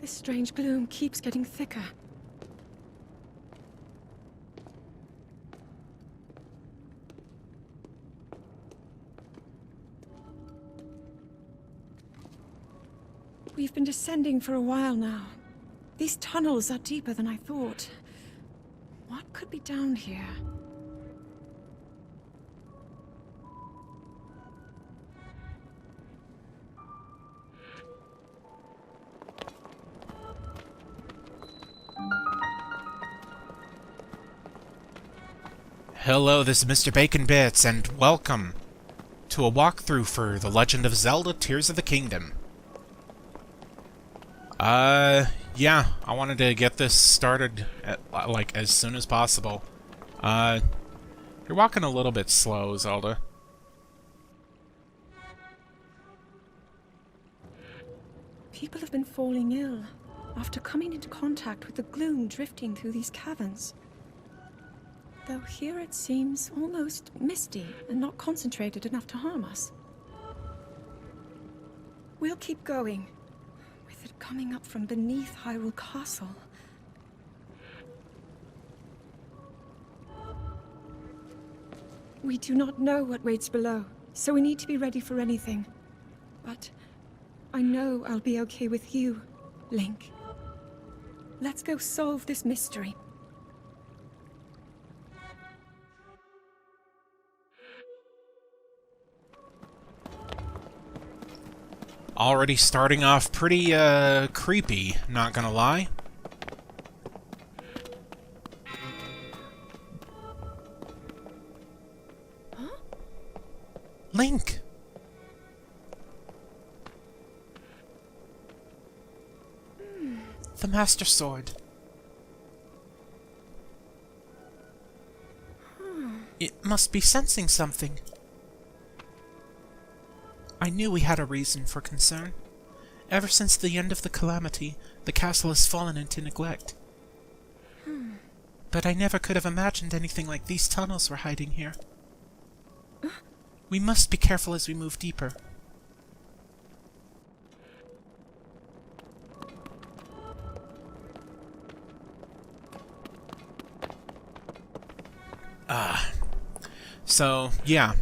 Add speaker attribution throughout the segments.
Speaker 1: This strange gloom keeps getting thicker. We've been descending for a while now. These tunnels are deeper than I thought. What could be down here?
Speaker 2: Hello, this is Mr. Bacon Bits, and welcome to a walkthrough for The Legend of Zelda Tears of the Kingdom. Yeah, I wanted to get this started as soon as possible. You're walking a little bit slow, Zelda.
Speaker 1: People have been falling ill after coming into contact with the gloom drifting through these caverns. Though here it seems almost misty and not concentrated enough to harm us. We'll keep going, with it coming up from beneath Hyrule Castle. We do not know what waits below, so we need to be ready for anything. But I know I'll be okay with you, Link. Let's go solve this mystery.
Speaker 2: Already starting off pretty, creepy, not gonna lie.
Speaker 1: Huh?
Speaker 2: Link! The Master Sword. It must be sensing something. I knew we had a reason for concern. Ever since the end of the calamity, the castle has fallen into neglect. But I never could have imagined anything like these tunnels were hiding here. We must be careful as we move deeper. So, yeah.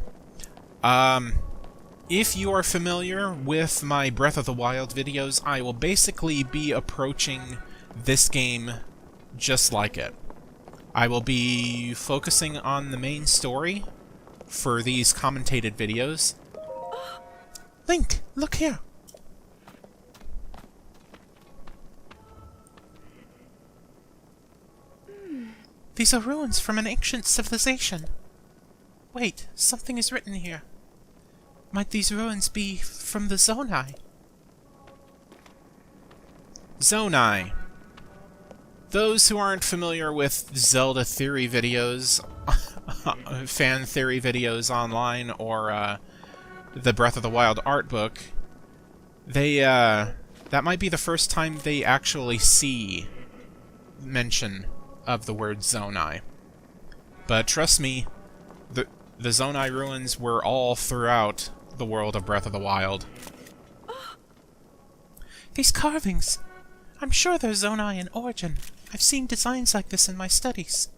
Speaker 2: If you are familiar with my Breath of the Wild videos, I will basically be approaching this game just like it. I will be focusing on the main story for these commentated videos. Link, look here! These are ruins from an ancient civilization. Wait, something is written here. Might these ruins be from the Zonai? Zonai. Those who aren't familiar with Zelda theory videos, fan theory videos online, or the Breath of the Wild art book, that might be the first time they actually see mention of the word Zonai. But trust me, the Zonai ruins were all throughout the world of Breath of the Wild. These carvings! I'm sure they're Zonai in origin. I've seen designs like this in my studies.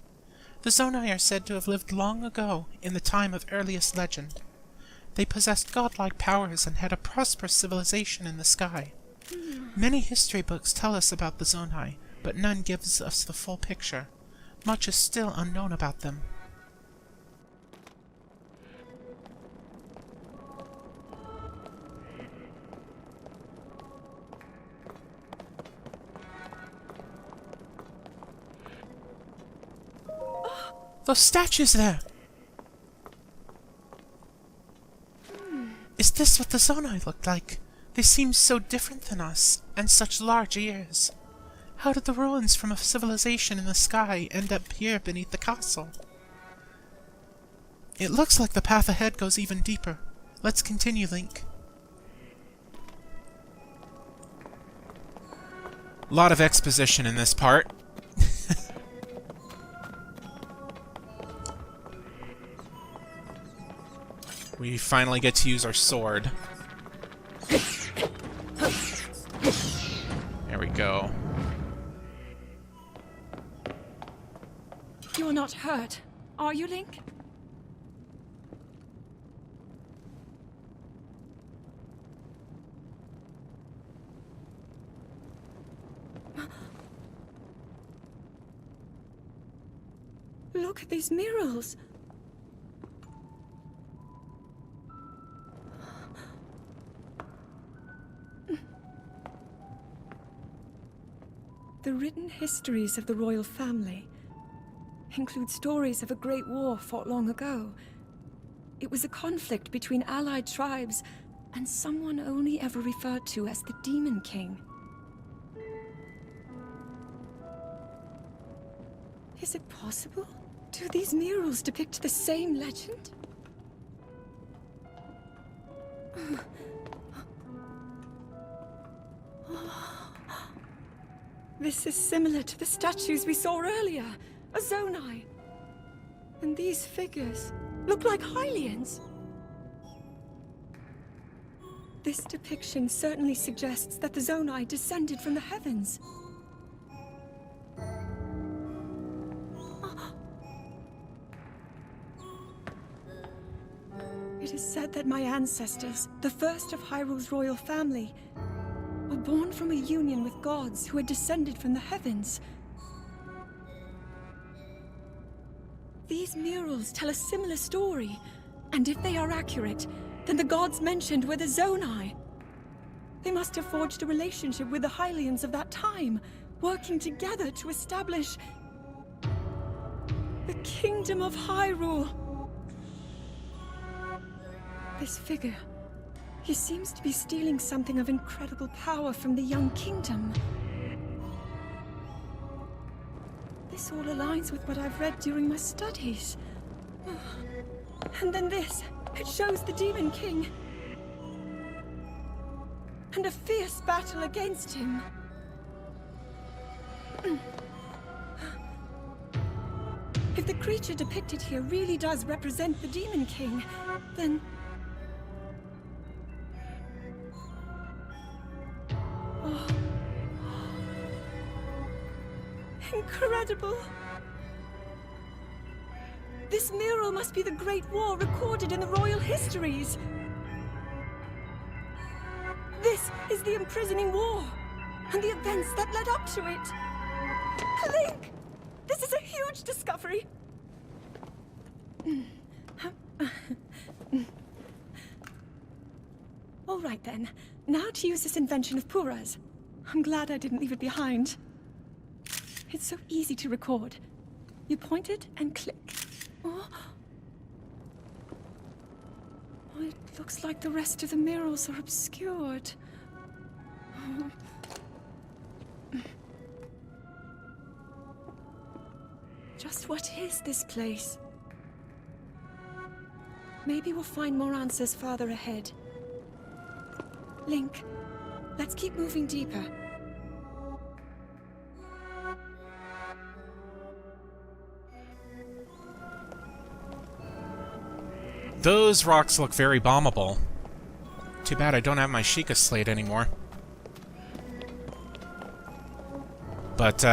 Speaker 2: The Zonai are said to have lived long ago, in the time of earliest legend. They possessed godlike powers and had a prosperous civilization in the sky. Many history books tell us about the Zonai, but none gives us the full picture. Much is still unknown about them. Those statues there! Is this what the Zonai looked like? They seem so different than us, and such large ears. How did the ruins from a civilization in the sky end up here beneath the castle? It looks like the path ahead goes even deeper. Let's continue, Link. A lot of exposition in this part. We finally get to use our sword. There we go. go.
Speaker 1: You're not hurt, are you, Link? Look at these murals. The written histories of the royal family include stories of a great war fought long ago. It was a conflict between allied tribes and someone only ever referred to as the Demon King. Is it possible? Do these murals depict the same legend? This is similar to the statues we saw earlier, a Zonai. And these figures look like Hylians. This depiction certainly suggests that the Zonai descended from the heavens. It is said that my ancestors, the first of Hyrule's royal family, were born from a union with gods who had descended from the heavens. These murals tell a similar story, and if they are accurate, then the gods mentioned were the Zonai. They must have forged a relationship with the Hylians of that time, working together to establish the Kingdom of Hyrule. This figure, he seems to be stealing something of incredible power from the young kingdom. This all aligns with what I've read during my studies. And then this, it shows the Demon King. And a fierce battle against him. If the creature depicted here really does represent the Demon King, then... Incredible! This mural must be the Great War recorded in the royal histories. This is the imprisoning war, and the events that led up to it. Link! This is a huge discovery! All right then, now to use this invention of Pura's. I'm glad I didn't leave it behind. It's so easy to record. You point it and click. Oh. It looks like the rest of the murals are obscured. Oh. Just what is this place? Maybe we'll find more answers farther ahead. Link, let's keep moving deeper.
Speaker 2: Those rocks look very bombable. Too bad I don't have my Sheikah Slate anymore. But,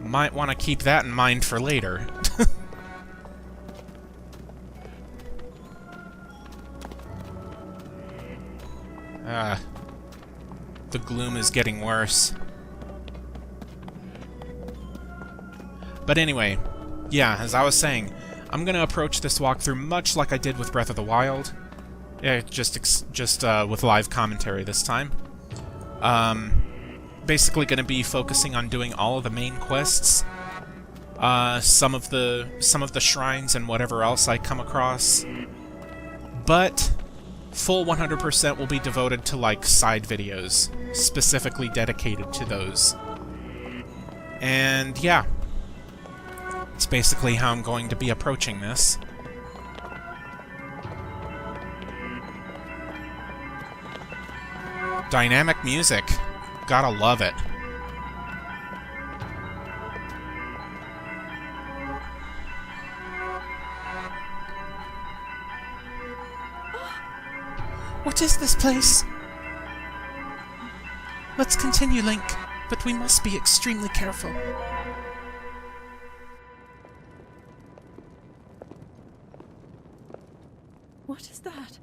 Speaker 2: might want to keep that in mind for later. The gloom is getting worse. But anyway, yeah, as I was saying, I'm gonna approach this walkthrough much like I did with Breath of the Wild. Yeah, just with live commentary this time. Basically gonna be focusing on doing all of the main quests, some of the shrines and whatever else I come across. But full 100% will be devoted to, like, side videos, specifically dedicated to those. And yeah, it's basically how I'm going to be approaching this. Dynamic music. Gotta love it. What is this place? Let's continue, Link, but we must be extremely careful.
Speaker 1: What is that?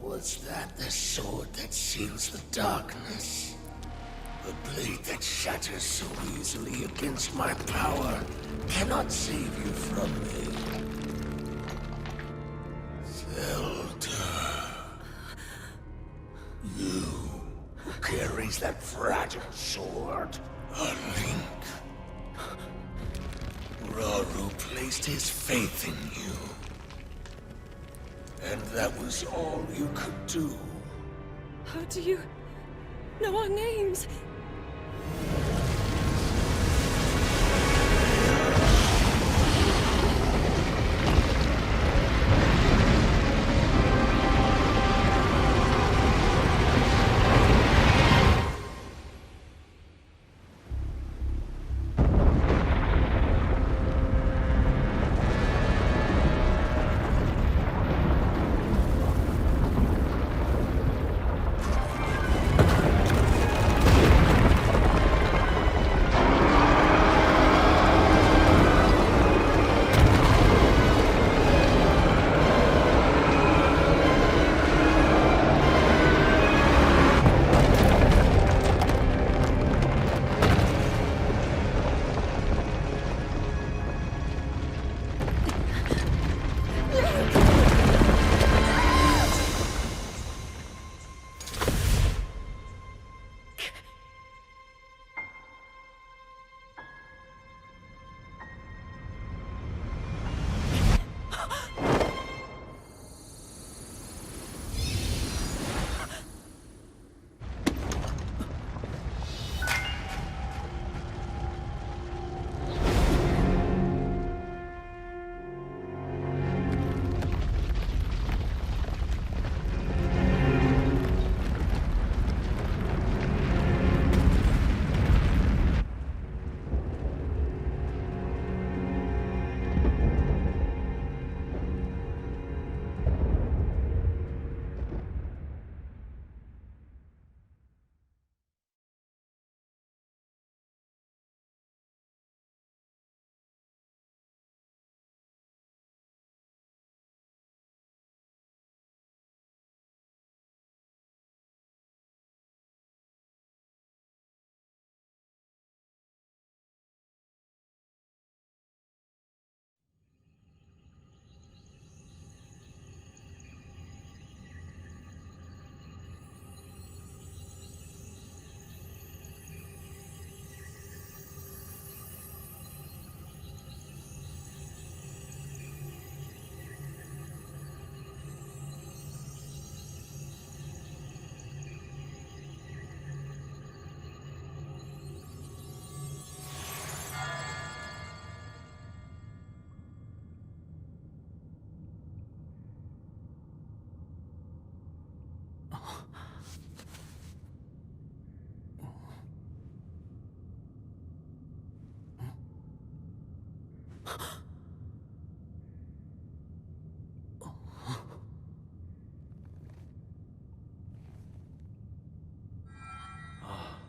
Speaker 3: Was that the sword that seals the darkness? The blade that shatters so easily against my power cannot save you from me. Zelda. You who carries that fragile sword. A Link. Raru placed his faith in you. And that was all you could do.
Speaker 1: How do you know our names?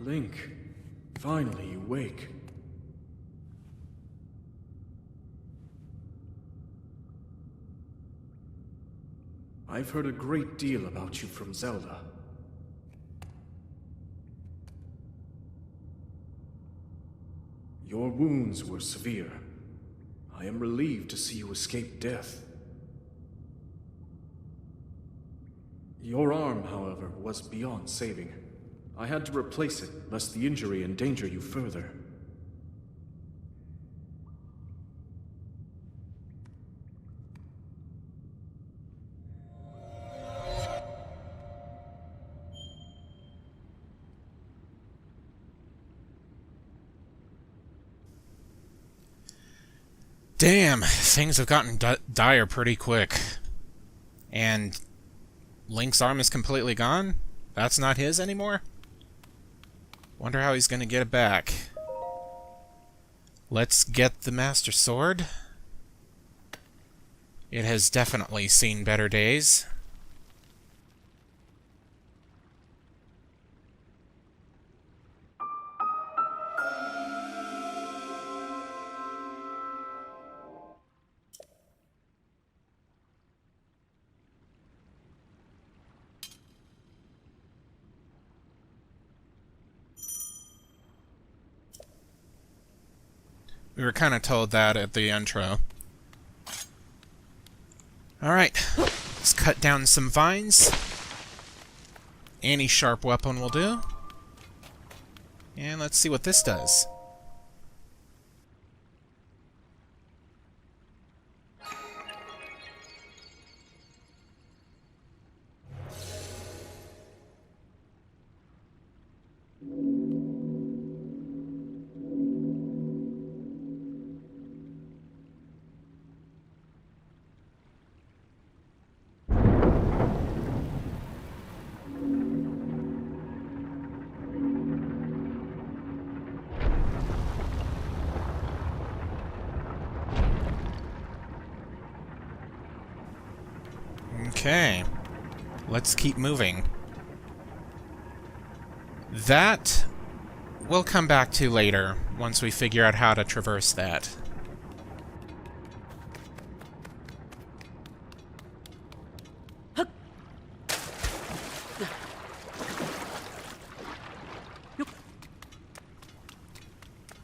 Speaker 4: Link, finally you wake. I've heard a great deal about you from Zelda. Your wounds were severe. I am relieved to see you escape death. Your arm, however, was beyond saving. I had to replace it, lest the injury endanger you further.
Speaker 2: Damn, things have gotten dire pretty quick. And Link's arm is completely gone? That's not his anymore? Wonder how he's gonna get it back. Let's get the Master Sword. It has definitely seen better days. We were kind of told that at the intro. Alright, let's cut down some vines. Any sharp weapon will do. And let's see what this does. Okay, let's keep moving. That we'll come back to later, once we figure out how to traverse that.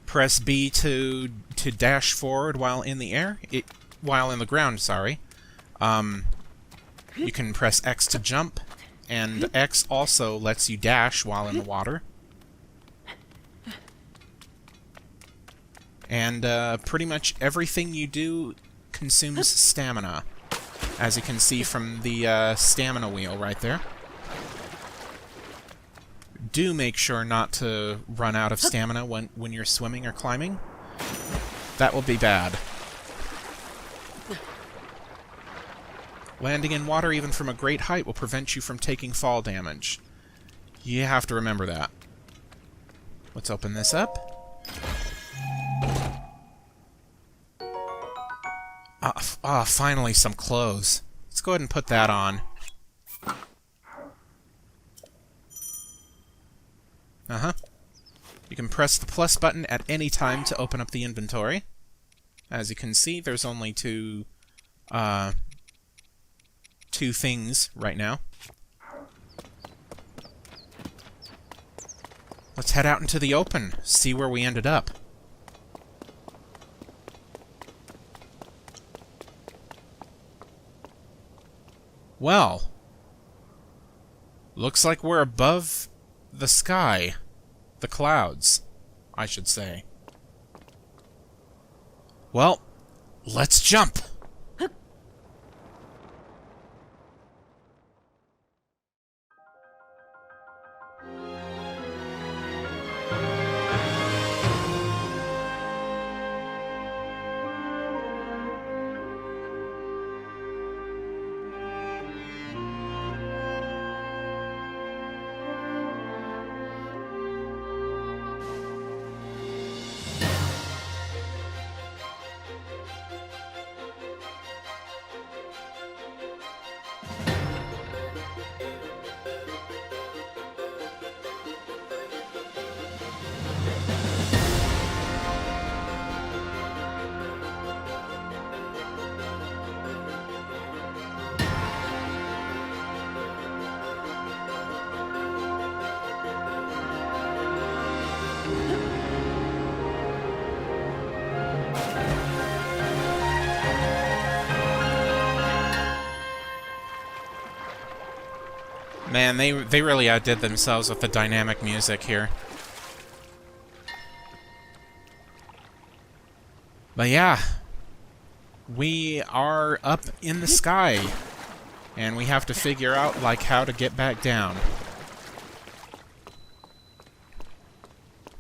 Speaker 2: Press B to dash forward while in the air. While in the ground, sorry. You can press X to jump, and X also lets you dash while in the water. And pretty much everything you do consumes stamina, as you can see from the stamina wheel right there. Do make sure not to run out of stamina when you're swimming or climbing. That will be bad. Landing in water even from a great height will prevent you from taking fall damage. You have to remember that. Let's open this up. Finally some clothes. Let's go ahead and put that on. You can press the plus button at any time to open up the inventory. As you can see, there's only two things right now. Let's head out into the open, see where we ended up. Well, looks like we're above the sky. The clouds, I should say. Well, let's jump! Man, they really outdid themselves with the dynamic music here. But yeah, we are up in the sky, and we have to figure out, like, how to get back down.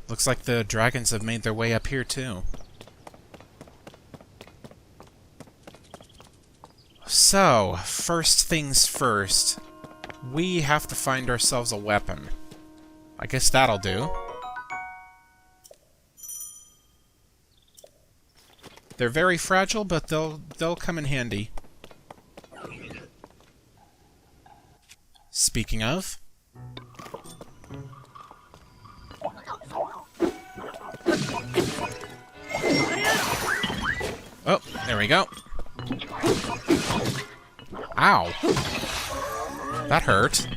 Speaker 2: Looks like the dragons have made their way up here, too. So, first things first, we have to find ourselves a weapon. I guess that'll do. They're very fragile, but they'll come in handy. Speaking of... Oh, there we go. Ow. That hurt.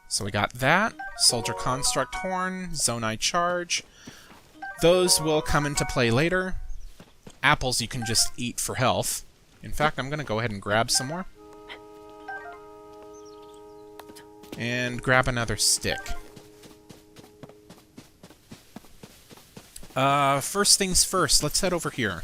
Speaker 2: So we got that. Soldier Construct Horn, Zonai Charge. Those will come into play later. Apples you can just eat for health. In fact, I'm going to go ahead and grab some more. And grab another stick. First things first, let's head over here.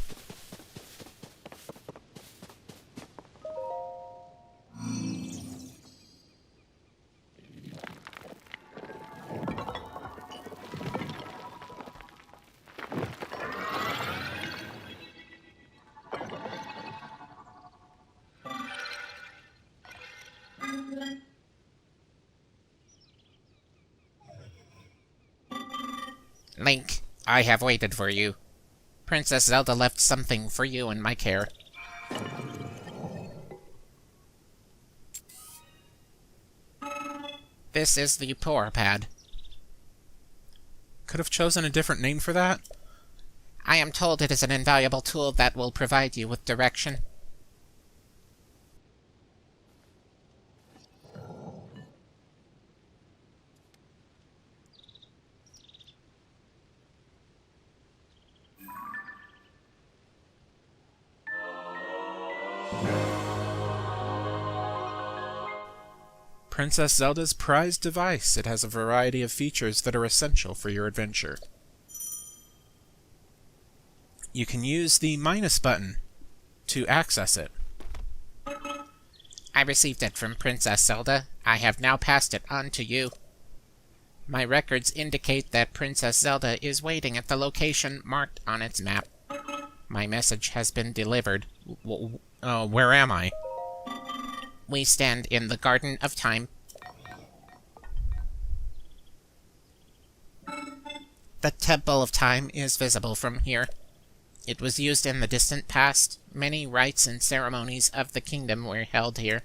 Speaker 5: Link, I have waited for you. Princess Zelda left something for you in my care. This is the Poor Pad.
Speaker 2: Could have chosen a different name for that.
Speaker 5: I am told it is an invaluable tool that will provide you with direction.
Speaker 2: Princess Zelda's prized device. It has a variety of features that are essential for your adventure. You can use the minus button to access it.
Speaker 5: I received it from Princess Zelda. I have now passed it on to you. My records indicate that Princess Zelda is waiting at the location marked on its map. My message has been delivered.
Speaker 2: Where am I?
Speaker 5: We stand in the Garden of Time. The Temple of Time is visible from here. It was used in the distant past. Many rites and ceremonies of the kingdom were held here.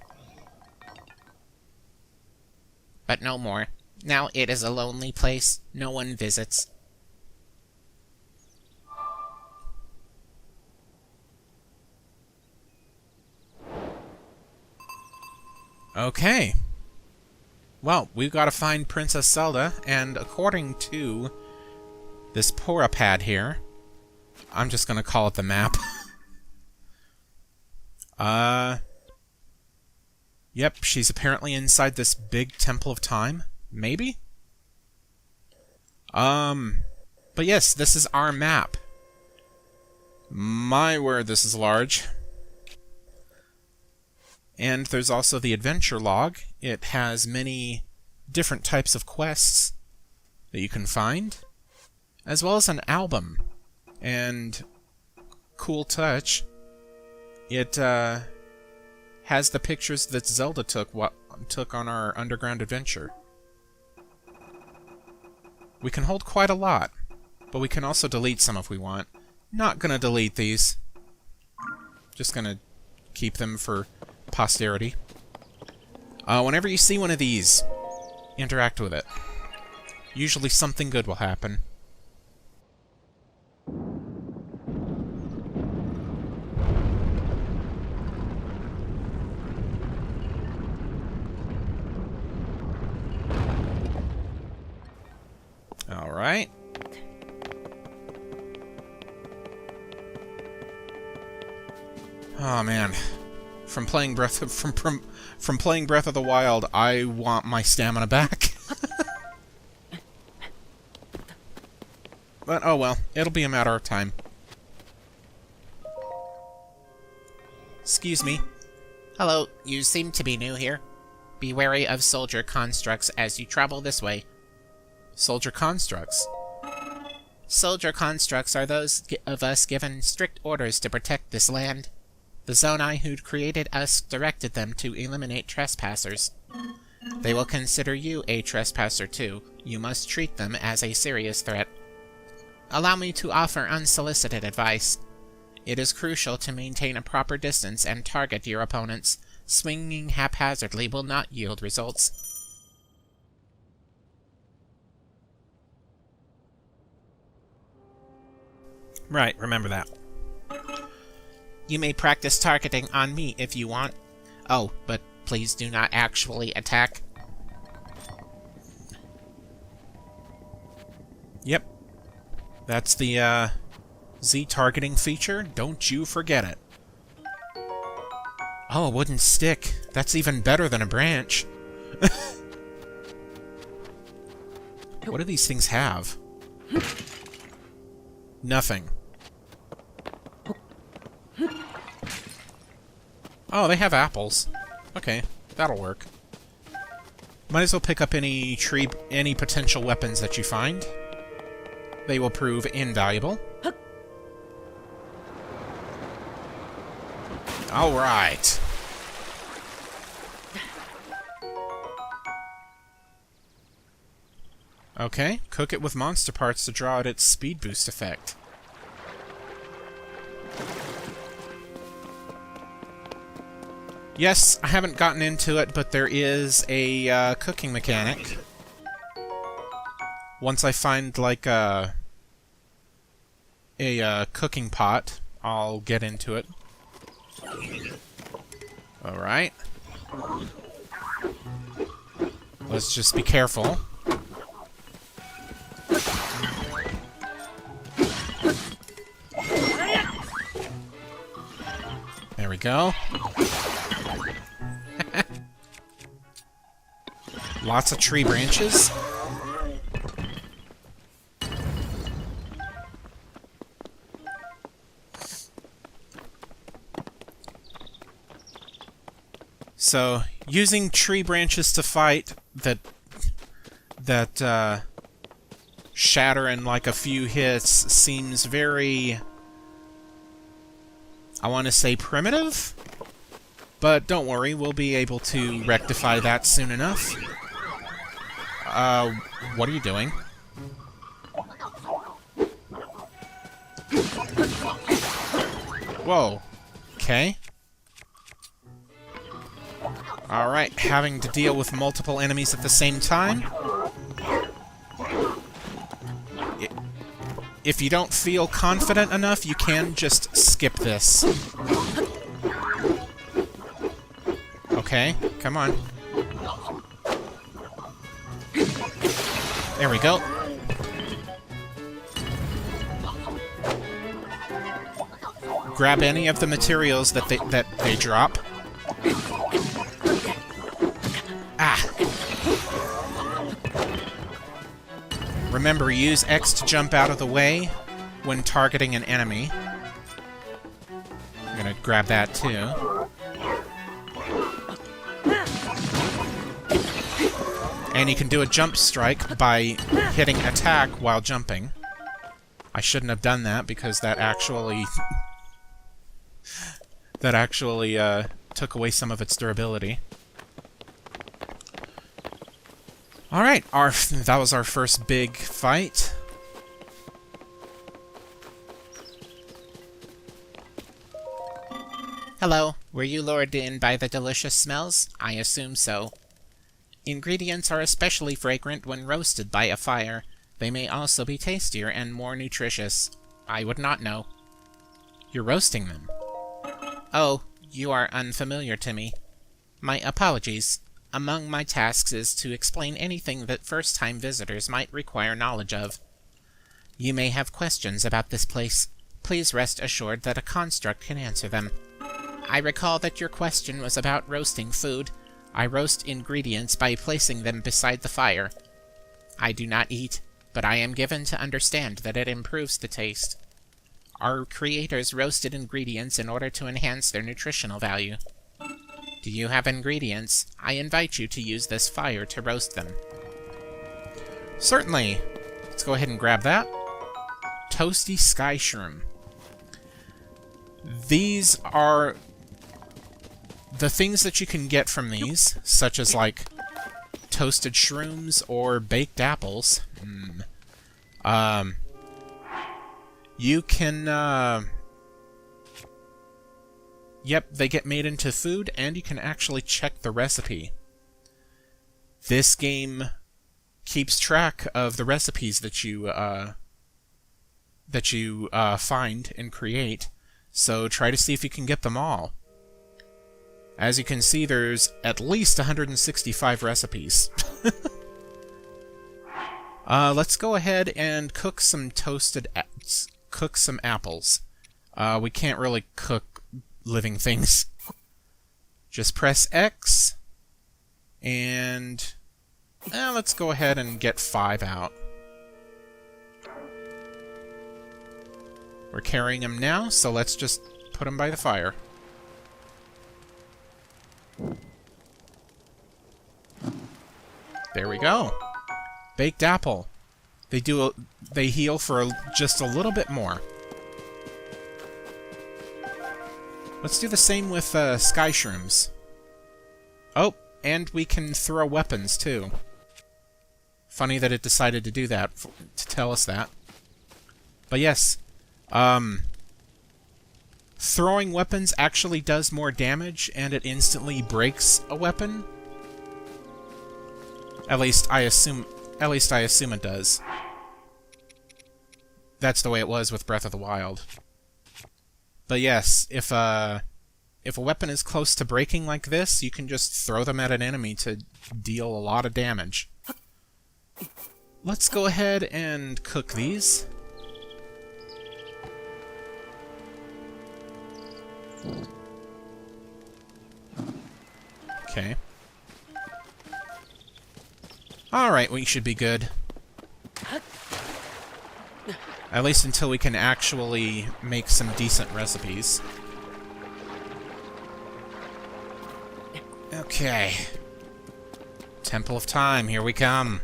Speaker 5: But no more. Now it is a lonely place. No one visits.
Speaker 2: Okay. Well, we've got to find Princess Zelda, and according to this Pora pad here, I'm just going to call it the map. Yep, she's apparently inside this big Temple of Time. Maybe? But yes, this is our map. My word, this is large. And there's also the adventure log. It has many different types of quests that you can find, as well as an album. And cool touch, it has the pictures that Zelda took on our underground adventure. We can hold quite a lot, but we can also delete some if we want. Not gonna delete these. Just gonna keep them for posterity. Whenever you see one of these, interact with it. Usually something good will happen. Alright. Oh man. From playing from playing Breath of the Wild, I want my stamina back. But oh well, it'll be a matter of time. Excuse me.
Speaker 5: Hello, you seem to be new here. Be wary of soldier constructs as you travel this way.
Speaker 2: Soldier constructs?
Speaker 5: Soldier constructs are those of us given strict orders to protect this land. The Zonai who created us directed them to eliminate trespassers. They will consider you a trespasser too. You must treat them as a serious threat. Allow me to offer unsolicited advice. It is crucial to maintain a proper distance and target your opponents. Swinging haphazardly will not yield results.
Speaker 2: Right, remember that.
Speaker 5: You may practice targeting on me if you want. Oh, but please do not actually attack.
Speaker 2: Yep. That's the, Z targeting feature. Don't you forget it. Oh, a wooden stick. That's even better than a branch. What do these things have? Nothing. Oh, they have apples. Okay, that'll work. Might as well pick up any potential weapons that you find. They will prove invaluable. Alright. Okay, cook it with monster parts to draw out its speed boost effect. Yes, I haven't gotten into it, but there is a cooking mechanic. Once I find, like, a cooking pot, I'll get into it. Alright. Let's just be careful. There we go. Lots of tree branches. So, using tree branches to fight that shatter in like a few hits seems very, I want to say, primitive? But don't worry, we'll be able to rectify that soon enough. What are you doing? Whoa. Okay. Alright, having to deal with multiple enemies at the same time. If you don't feel confident enough, you can just skip this. Okay, come on. There we go. Grab any of the materials that they drop. Ah! Remember, use X to jump out of the way when targeting an enemy. I'm gonna grab that too. And you can do a jump strike by hitting attack while jumping. I shouldn't have done that because that actually took away some of its durability. Alright, that was our first big fight.
Speaker 5: Hello, were you lured in by the delicious smells? I assume so. Ingredients are especially fragrant when roasted by a fire. They may also be tastier and more nutritious. I would not know. You're roasting them. Oh, you are unfamiliar to me. My apologies. Among my tasks is to explain anything that first-time visitors might require knowledge of. You may have questions about this place. Please rest assured that a construct can answer them. I recall that your question was about roasting food. I roast ingredients by placing them beside the fire. I do not eat, but I am given to understand that it improves the taste. Our creators roasted ingredients in order to enhance their nutritional value. Do you have ingredients? I invite you to use this fire to roast them.
Speaker 2: Certainly. Let's go ahead and grab that. Toasty Sky Shroom. These are the things that you can get from these, such as, like, toasted shrooms or baked apples. You can, yep, they get made into food, and you can actually check the recipe. This game keeps track of the recipes that you find and create, so try to see if you can get them all. As you can see, there's at least 165 recipes. Let's go ahead and cook some cook some apples. We can't really cook living things. Just press X, and let's go ahead and get 5 out. We're carrying them now, so let's just put them by the fire. There we go. Baked apple. They heal for just a little bit more. Let's do the same with sky shrooms. Oh, and we can throw weapons too. Funny that it decided to do that, to tell us that. But yes, throwing weapons actually does more damage, and it instantly breaks a weapon. At least I assume it does. That's the way it was with Breath of the Wild. But yes, if a weapon is close to breaking like this, you can just throw them at an enemy to deal a lot of damage. Let's go ahead and cook these. Okay. Alright, we should be good. At least until we can actually make some decent recipes. Okay. Temple of Time, here we come.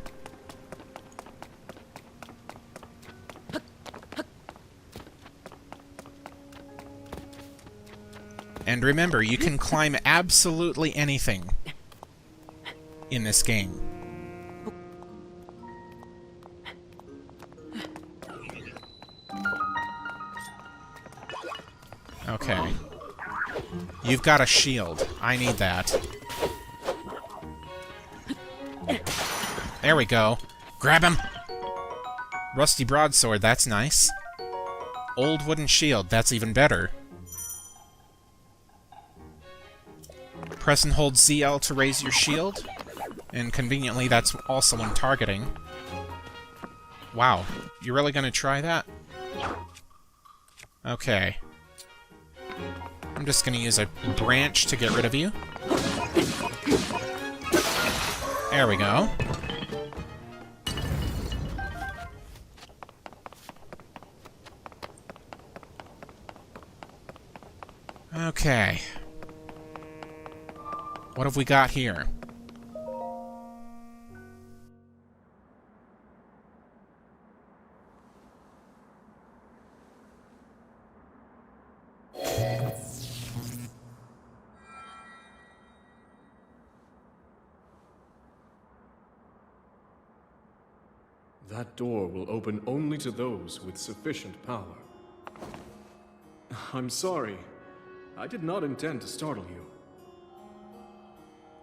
Speaker 2: And remember, you can climb absolutely anything in this game. Okay. You've got a shield. I need that. There we go. Grab him! Rusty broadsword, that's nice. Old wooden shield, that's even better. Press and hold ZL to raise your shield. And conveniently, that's also when targeting. Wow. You're really gonna try that? Okay. I'm just gonna use a branch to get rid of you. There we go. Okay. What have we got here?
Speaker 4: That door will open only to those with sufficient power. I'm sorry. I did not intend to startle you.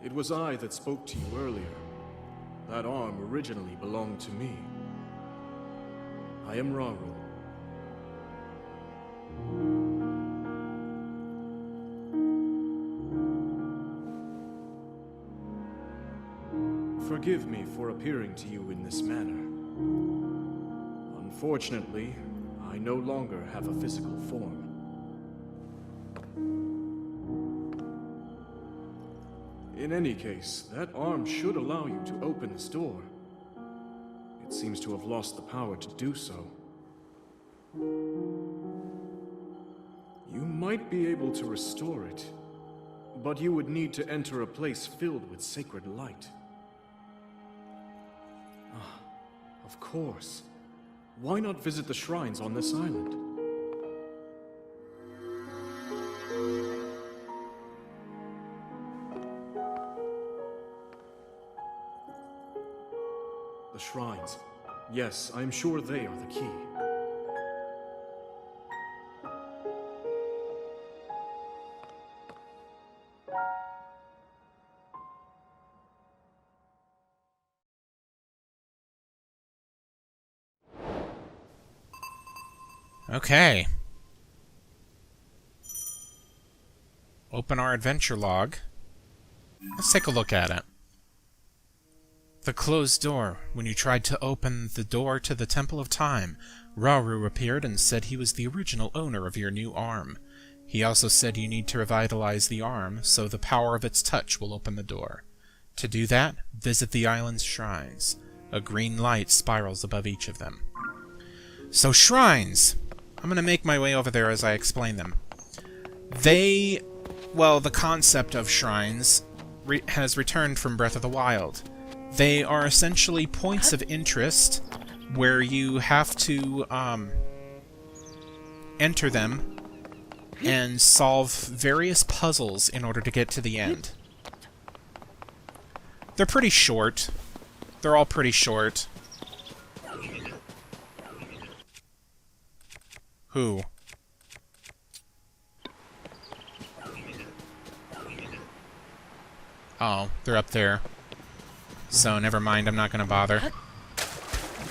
Speaker 4: It was I that spoke to you earlier. That arm originally belonged to me. I am Raru. Forgive me for appearing to you in this manner. Unfortunately, I no longer have a physical form. In any case, that arm should allow you to open this door. It seems to have lost the power to do so. You might be able to restore it, but you would need to enter a place filled with sacred light. Ah, of course. Why not visit the shrines on this island? The shrines. Yes, I'm sure they are the key.
Speaker 2: Okay. Open our adventure log. Let's take a look at it. The closed door. When you tried to open the door to the Temple of Time, Rauru appeared and said he was the original owner of your new arm. He also said you need to revitalize the arm, so the power of its touch will open the door. To do that, visit the island's shrines. A green light spirals above each of them. So shrines! I'm going to make my way over there as I explain them. The concept of shrines has returned from Breath of the Wild. They are essentially points of interest where you have to enter them and solve various puzzles in order to get to the end. They're pretty short. They're all pretty short. Who? Oh, they're up there. So, never mind, I'm not gonna bother.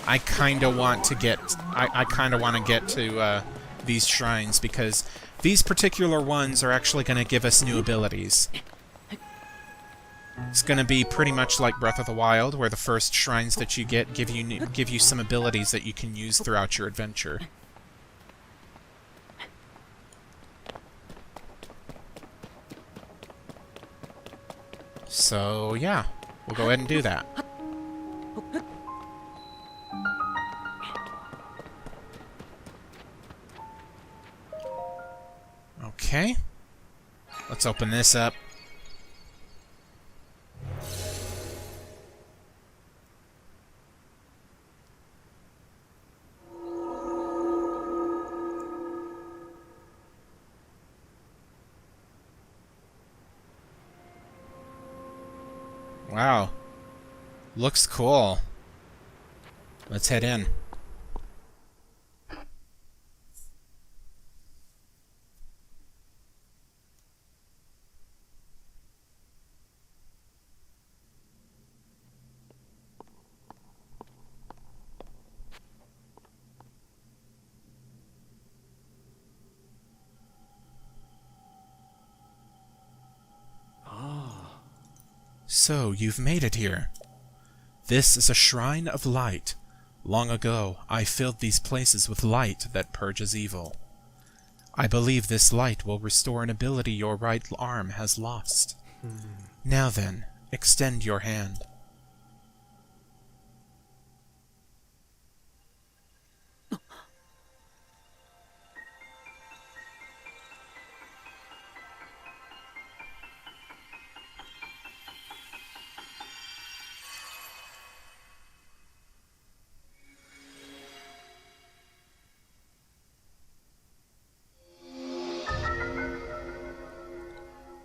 Speaker 2: I kinda want to get... I kinda want to get to, these shrines, because these particular ones are actually gonna give us new abilities. It's gonna be pretty much like Breath of the Wild, where the first shrines that you get give you some abilities that you can use throughout your adventure. So, yeah. We'll go ahead and do that. Okay. Let's open this up. Wow. Looks cool. Let's head in. So, you've made it here. This is a shrine of light. Long ago, I filled these places with light that purges evil. I believe this light will restore an ability your right arm has lost. Now then, extend your hand.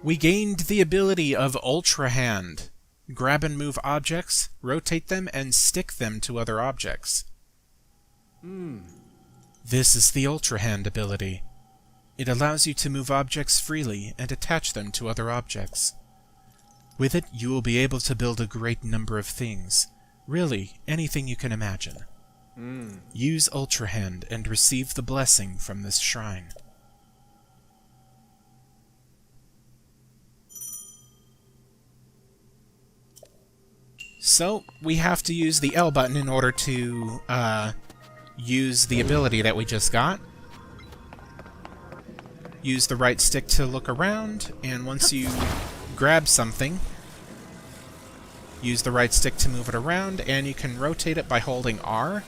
Speaker 2: We gained the ability of Ultra Hand. Grab and move objects, rotate them, and stick them to other objects. This is the Ultra Hand ability. It allows you to move objects freely and attach them to other objects. With it, you will be able to build a great number of things. Really, anything you can imagine. Use Ultra Hand and receive the blessing from this shrine. So, we have to use the L button in order to use the ability that we just got. Use the right stick to look around, and once you grab something, use the right stick to move it around, and you can rotate it by holding R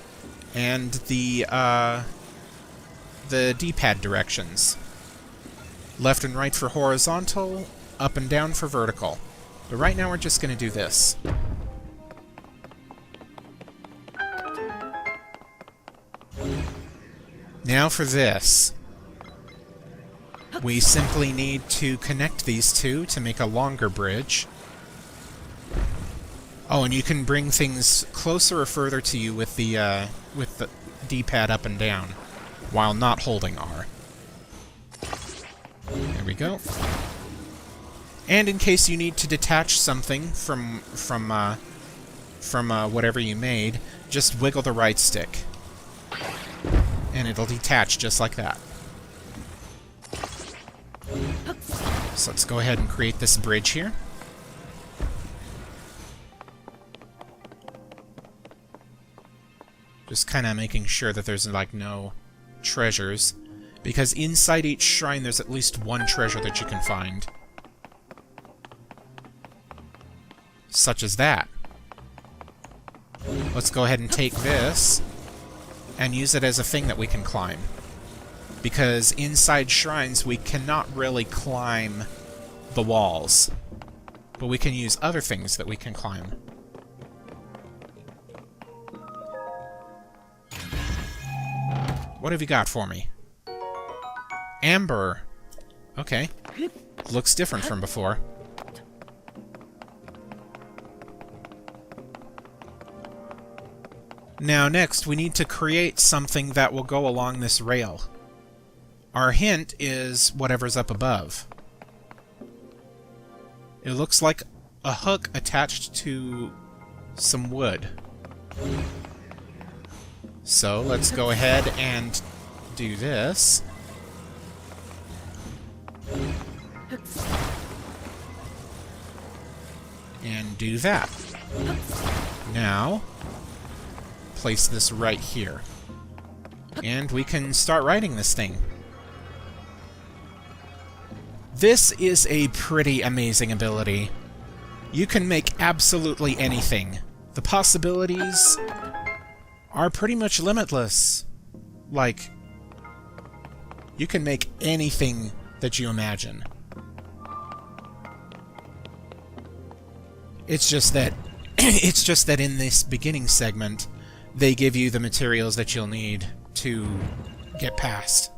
Speaker 2: and the D-pad directions. Left and right for horizontal, up and down for vertical. But right now we're just going to do this. Now for this. We simply need to connect these two to make a longer bridge. Oh, and you can bring things closer or further to you with the D-pad up and down, while not holding R. There we go. And in case you need to detach something from whatever you made, just wiggle the right stick. And it'll detach just like that. So let's go ahead and create this bridge here. Just kind of making sure that there's, like, no treasures. Because inside each shrine there's at least one treasure that you can find. Such as that. Let's go ahead and take this and use it as a thing that we can climb. Because inside shrines we cannot really climb the walls. But we can use other things that we can climb. What have you got for me? Amber. Okay. Looks different from before. Now next, we need to create something that will go along this rail. Our hint is whatever's up above. It looks like a hook attached to some wood. So let's go ahead and do this. And do that. Now, place this right here. And we can start riding this thing. This is a pretty amazing ability. You can make absolutely anything. The possibilities are pretty much limitless. Like, you can make anything that you imagine. It's just that in this beginning segment, they give you the materials that you'll need to get past.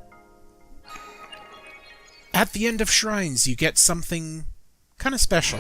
Speaker 2: At the end of shrines, you get something kind of special.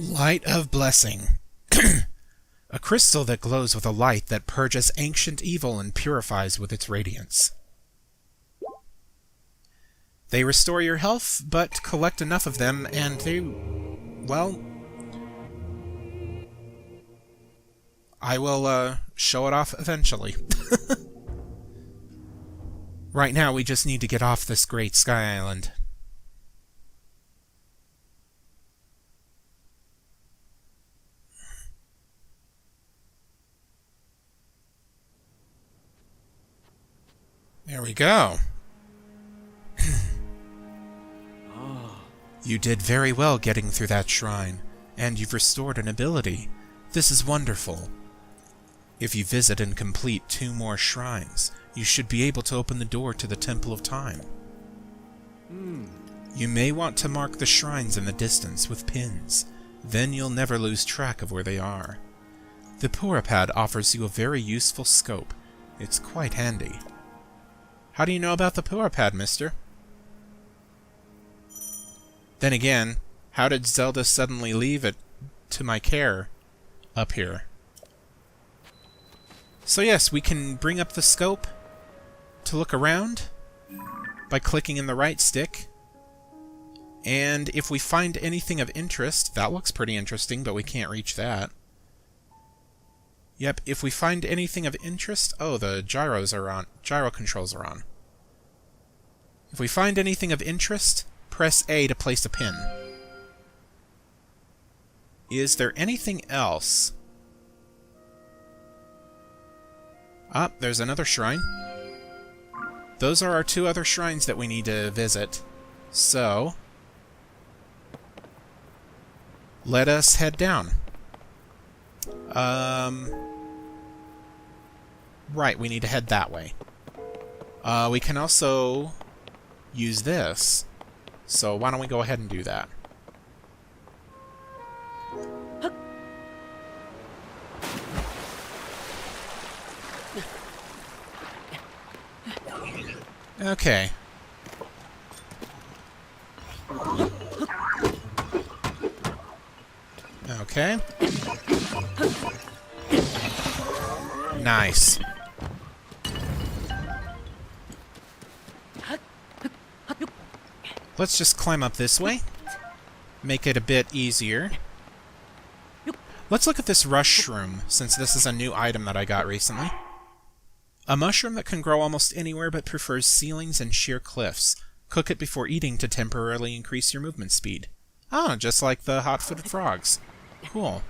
Speaker 2: Light of Blessing. A crystal that glows with a light that purges ancient evil and purifies with its radiance. They restore your health, but collect enough of them and they... well... I will, show it off eventually. Right now, we just need to get off this great sky island. There we go. You did very well getting through that shrine, and you've restored an ability. This is wonderful. If you visit and complete 2 more shrines, you should be able to open the door to the Temple of Time. You may want to mark the shrines in the distance with pins. Then you'll never lose track of where they are. The Purapad offers you a very useful scope. It's quite handy. How do you know about the Purapad, mister? Then again, how did Zelda suddenly leave it to my care up here. So yes, we can bring up the scope to look around by clicking in the right stick. And if we find anything of interest, that looks pretty interesting, but we can't reach that. Yep, if we find anything of interest... Oh, the gyros are on. Gyro controls are on. If we find anything of interest, press A to place a pin. Is there anything else? Ah, there's another shrine. Those are our 2 other shrines that we need to visit. So, let us head down. Right, we need to head that way. We can also use this. So why don't we go ahead and do that? Okay. Okay. Nice. Let's just climb up this way. Make it a bit easier. Let's look at this rush shroom, since this is a new item that I got recently. A mushroom that can grow almost anywhere but prefers ceilings and sheer cliffs. Cook it before eating to temporarily increase your movement speed. Ah, just like the hot-footed frogs. Cool.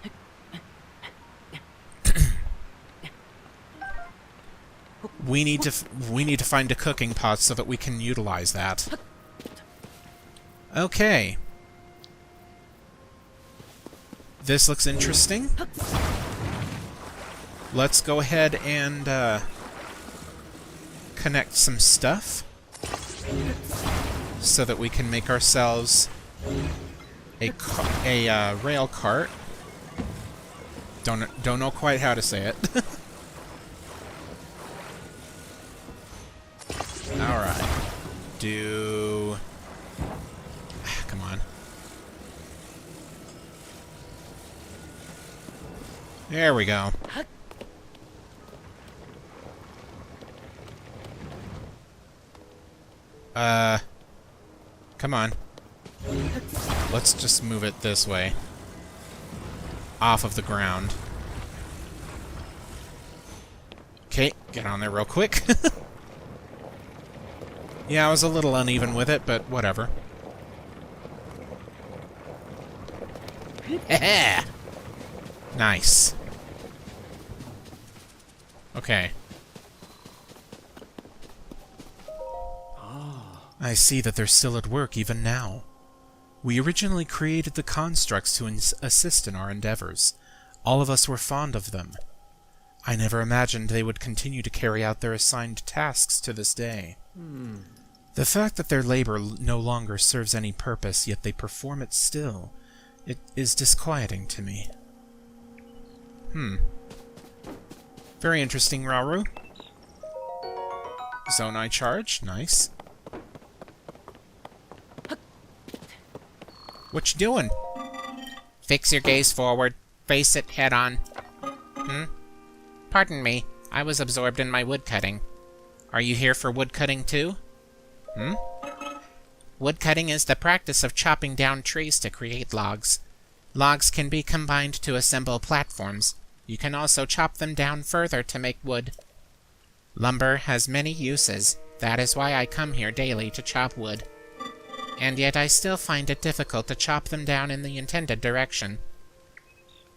Speaker 2: We need to find a cooking pot so that we can utilize that. Okay. This looks interesting. Let's go ahead and connect some stuff so that we can make ourselves a rail cart. Don't know quite how to say it. All right. Come on. There we go. Come on. Let's just move it this way. Off of the ground. Okay, get on there real quick. Yeah, I was a little uneven with it, but whatever. Nice. Okay. I see that they're still at work even now. We originally created the constructs to assist in our endeavors. All of us were fond of them. I never imagined they would continue to carry out their assigned tasks to this day. The fact that their labor no longer serves any purpose, yet they perform it still, it is disquieting to me. Very interesting, Rauru. Zonai charge, nice. What you doing?
Speaker 5: Fix your gaze forward. Face it head on. Pardon me. I was absorbed in my woodcutting. Are you here for woodcutting too? Woodcutting is the practice of chopping down trees to create logs. Logs can be combined to assemble platforms. You can also chop them down further to make wood. Lumber has many uses. That is why I come here daily to chop wood. And yet I still find it difficult to chop them down in the intended direction.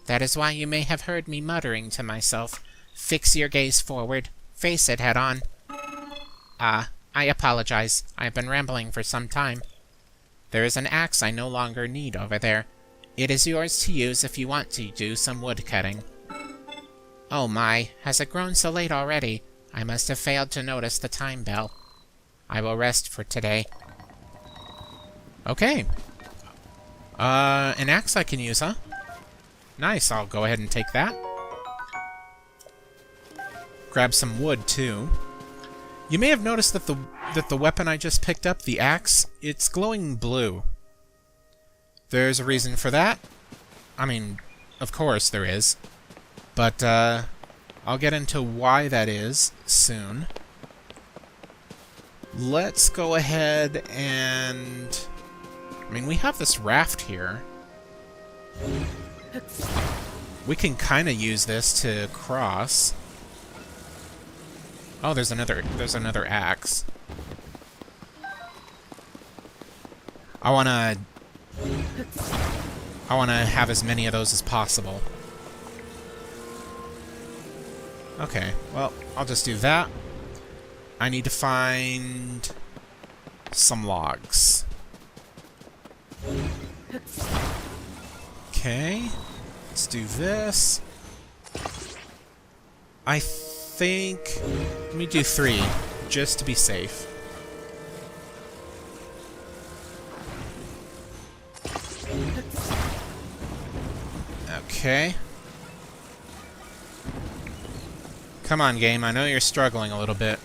Speaker 5: That is why you may have heard me muttering to myself, "Fix your gaze forward, face it head on." I apologize. I've been rambling for some time. There is an axe I no longer need over there. It is yours to use if you want to do some wood cutting. Oh my, has it grown so late already? I must have failed to notice the time bell. I will rest for today.
Speaker 2: Okay. An axe I can use, huh? Nice, I'll go ahead and take that. Grab some wood, too. You may have noticed that the weapon I just picked up, the axe, it's glowing blue. There's a reason for that. I mean, of course there is. But, I'll get into why that is soon. Let's go ahead and... I mean, we have this raft here. We can kind of use this to cross. Oh, there's another axe. I wanna have as many of those as possible. Okay, well, I'll just do that. I need to find some logs. Okay, let's do this. I think... let me do 3, just to be safe. Okay. Come on, game. I know you're struggling a little bit.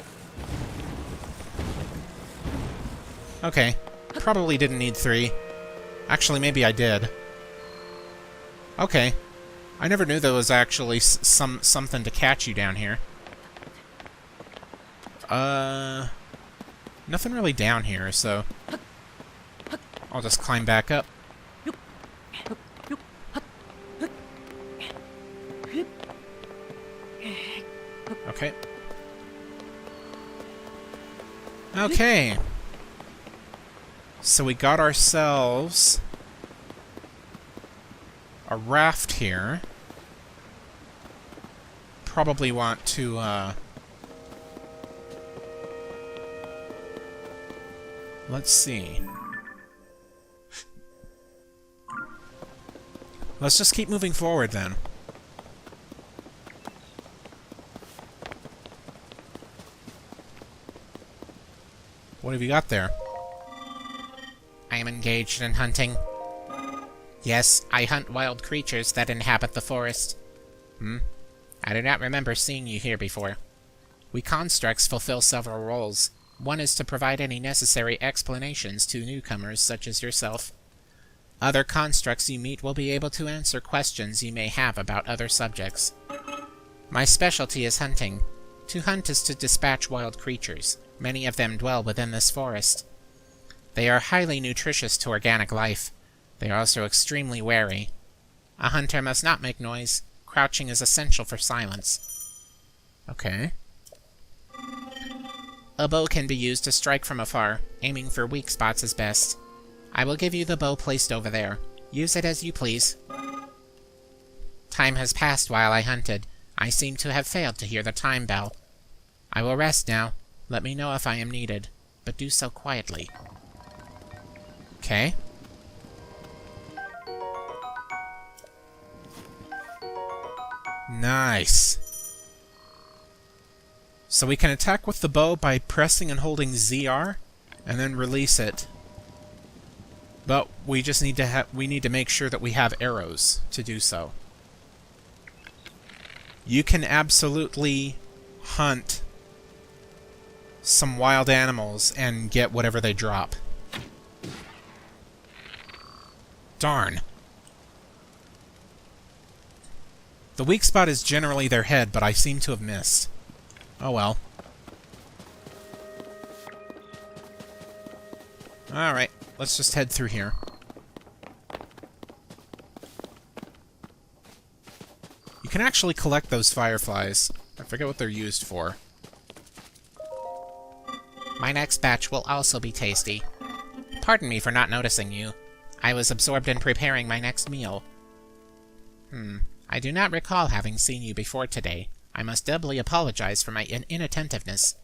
Speaker 2: Okay. Probably didn't need 3. Actually, maybe I did. Okay. I never knew there was actually something to catch you down here. Nothing really down here, so... I'll just climb back up. Okay. Okay. So we got ourselves a raft here. Probably want to, let's see. Let's just keep moving forward, then. What have you got there?
Speaker 5: I am engaged in hunting. Yes, I hunt wild creatures that inhabit the forest. I do not remember seeing you here before. We constructs fulfill several roles. One is to provide any necessary explanations to newcomers such as yourself. Other constructs you meet will be able to answer questions you may have about other subjects. My specialty is hunting. To hunt is to dispatch wild creatures. Many of them dwell within this forest. They are highly nutritious to organic life. They are also extremely wary. A hunter must not make noise. Crouching is essential for silence.
Speaker 2: Okay.
Speaker 5: A bow can be used to strike from afar. Aiming for weak spots is best. I will give you the bow placed over there. Use it as you please. Time has passed while I hunted. I seem to have failed to hear the time bell. I will rest now. Let me know if I am needed, but do so quietly.
Speaker 2: Okay. Nice. So we can attack with the bow by pressing and holding ZR, and then release it. But we just need to make sure that we have arrows to do so. You can absolutely hunt some wild animals and get whatever they drop. Darn. The weak spot is generally their head, but I seem to have missed. Oh well. Alright, let's just head through here. You can actually collect those fireflies. I forget what they're used for.
Speaker 5: My next batch will also be tasty. Pardon me for not noticing you. I was absorbed in preparing my next meal. I do not recall having seen you before today. I must doubly apologize for my inattentiveness.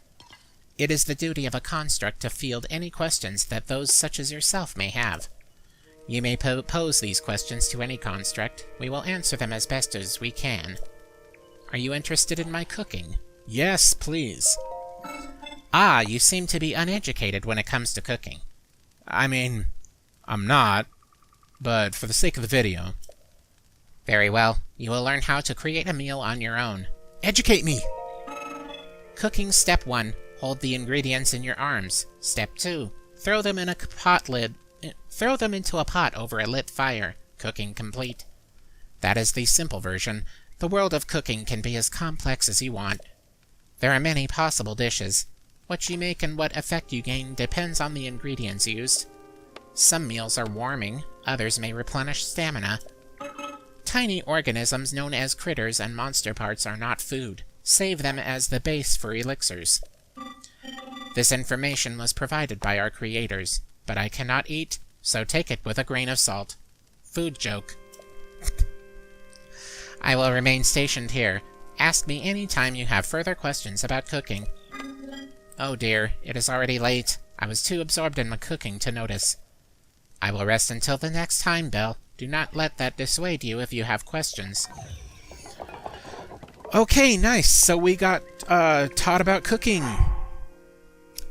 Speaker 5: It is the duty of a construct to field any questions that those such as yourself may have. You may pose these questions to any construct. We will answer them as best as we can. Are you interested in my cooking?
Speaker 2: Yes, please.
Speaker 5: Ah, you seem to be uneducated when it comes to cooking.
Speaker 2: I mean, I'm not, but for the sake of the video.
Speaker 5: Very well. You will learn how to create a meal on your own.
Speaker 2: Educate me!
Speaker 5: Cooking Step 1. Hold the ingredients in your arms. Step 2. Throw them in a pot lid. Throw them into a pot over a lit fire. Cooking complete. That is the simple version. The world of cooking can be as complex as you want. There are many possible dishes. What you make and what effect you gain depends on the ingredients used. Some meals are warming, others may replenish stamina. Tiny organisms known as critters and monster parts are not food. Save them as the base for elixirs. This information was provided by our creators, but I cannot eat, so take it with a grain of salt. Food joke. I will remain stationed here. Ask me any time you have further questions about cooking. Oh dear, it is already late. I was too absorbed in my cooking to notice. I will rest until the next time, Belle. Do not let that dissuade you if you have questions.
Speaker 2: Okay, nice. So we got taught about cooking.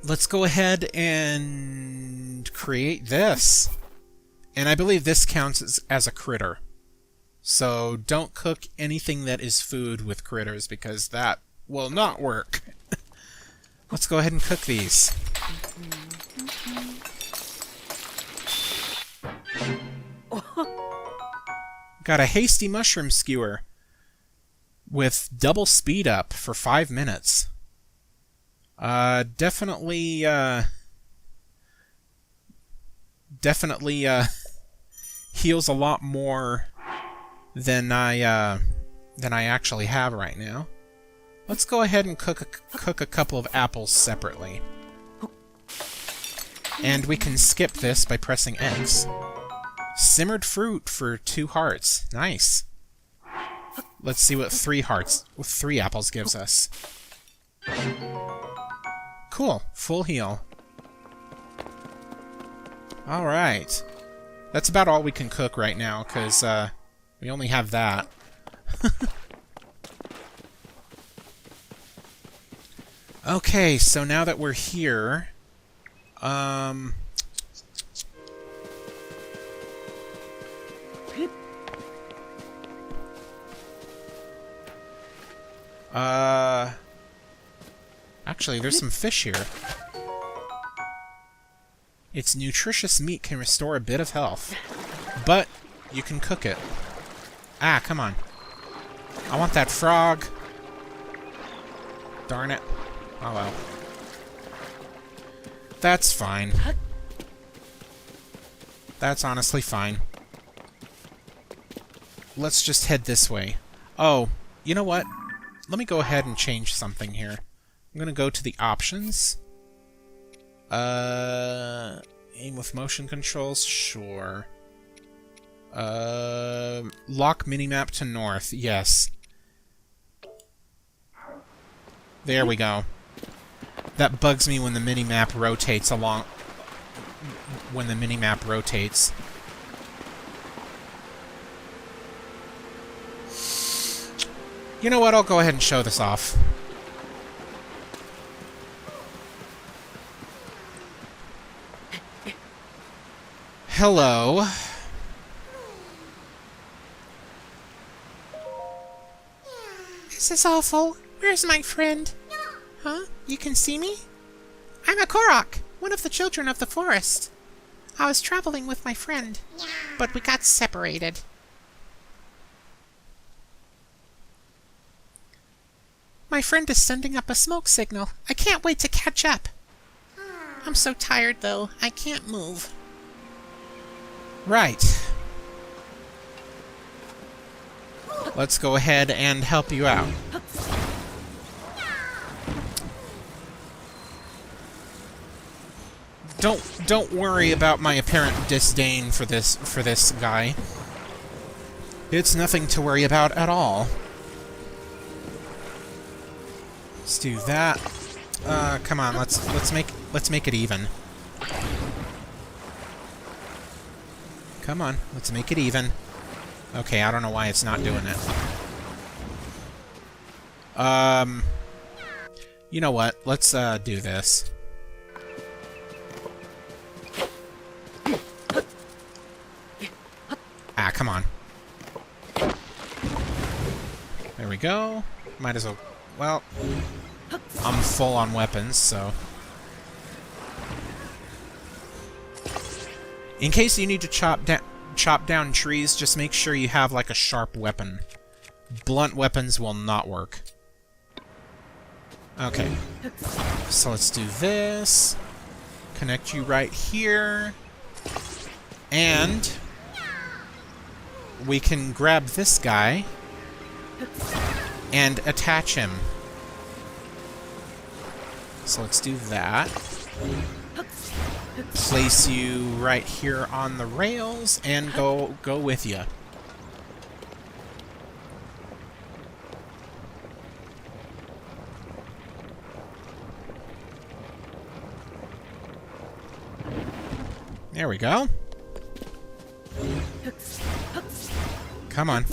Speaker 2: Let's go ahead and create this. And I believe this counts as a critter. So don't cook anything that is food with critters, because that will not work. Let's go ahead and cook these. Got a hasty mushroom skewer with double speed up for 5 minutes. Definitely heals a lot more than I actually have right now. Let's go ahead and cook a couple of apples separately. And we can skip this by pressing X. Simmered fruit for 2 hearts. Nice. Let's see what 3 apples gives us. Cool. Full heal. Alright. That's about all we can cook right now, because we only have that. Okay, so now that we're here, actually, there's some fish here. Its nutritious meat can restore a bit of health, but you can cook it. Ah, come on. I want that frog. Darn it. Oh well. That's fine. That's honestly fine. Let's just head this way. Oh, you know what? Let me go ahead and change something here. I'm gonna go to the options. Aim with motion controls? Sure. Lock minimap to north. Yes. There we go. That bugs me when the minimap rotates along... when the minimap rotates. You know what? I'll go ahead and show this off. Hello.
Speaker 5: This is awful. Where's my friend? Huh? You can see me? I'm a Korok, one of the children of the forest. I was traveling with my friend, but we got separated. My friend is sending up a smoke signal. I can't wait to catch up. I'm so tired, though. I can't move.
Speaker 2: Right. Let's go ahead and help you out. Don't worry about my apparent disdain for this guy. It's nothing to worry about at all. Let's do that. Come on, let's make it even. Come on, let's make it even. Okay, I don't know why it's not doing it. You know what? Let's do this. Ah, come on. There we go. Might as well... Well, I'm full on weapons, so... In case you need to chop chop down trees, just make sure you have, like, a sharp weapon. Blunt weapons will not work. Okay. So let's do this. Connect you right here. And we can grab this guy and attach him. So let's do that. Place you right here on the rails and go with you. There we go. Come on.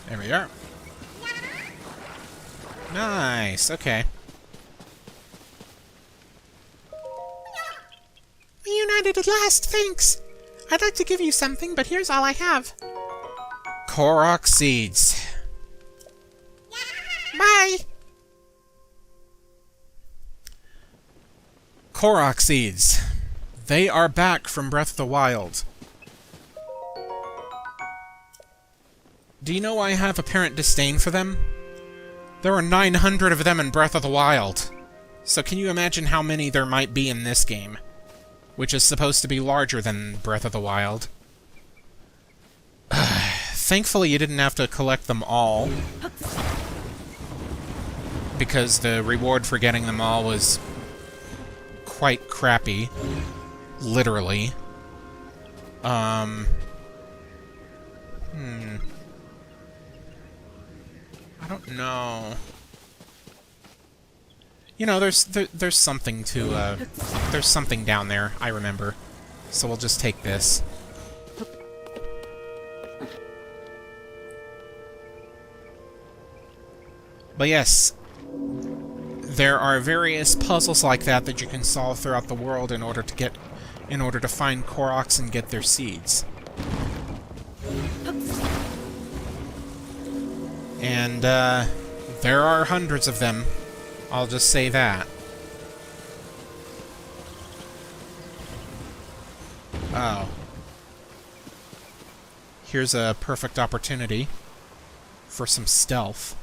Speaker 2: There we are. Nice, okay.
Speaker 5: We united at last, thanks! I'd like to give you something, but here's all I have.
Speaker 2: Korok seeds.
Speaker 5: Bye!
Speaker 2: Korok seeds. They are back from Breath of the Wild. Do you know I have apparent disdain for them? There were 900 of them in Breath of the Wild. So can you imagine how many there might be in this game? Which is supposed to be larger than Breath of the Wild. Thankfully you didn't have to collect them all. Because the reward for getting them all was quite crappy. Literally. I don't know. You know, there's something to, there's something down there, I remember. So we'll just take this. But yes, there are various puzzles like that that you can solve throughout the world in order to find Koroks and get their seeds. And, there are hundreds of them. I'll just say that. Oh. Here's a perfect opportunity for some stealth.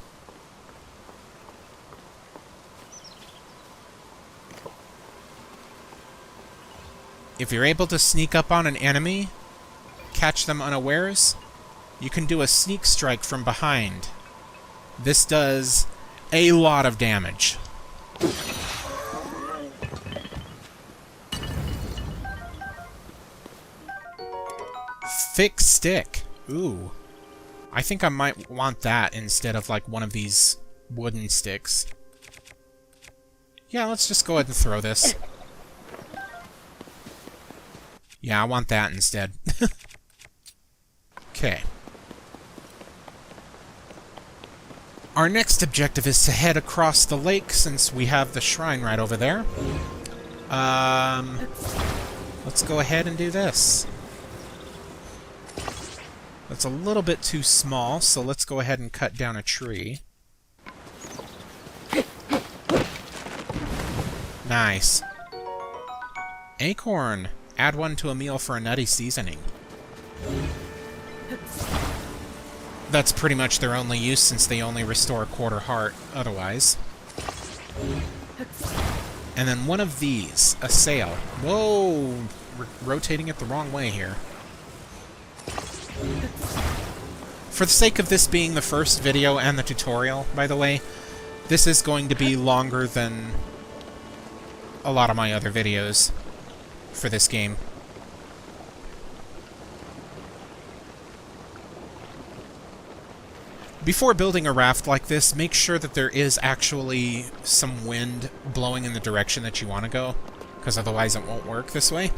Speaker 2: If you're able to sneak up on an enemy, catch them unawares, you can do a sneak strike from behind. This does a lot of damage. Thick stick. Ooh. I think I might want that instead of, like, one of these wooden sticks. Yeah, let's just go ahead and throw this. Yeah, I want that instead. Okay. Our next objective is to head across the lake, since we have the shrine right over there. Let's go ahead and do this. That's a little bit too small, so let's go ahead and cut down a tree. Nice. Acorn. Add one to a meal for a nutty seasoning. That's pretty much their only use, since they only restore a quarter heart otherwise. And then one of these, a sail. Whoa! Rotating it the wrong way here. For the sake of this being the first video and the tutorial, by the way, this is going to be longer than a lot of my other videos for this game. Before building a raft like this, make sure that there is actually some wind blowing in the direction that you want to go, because otherwise it won't work this way.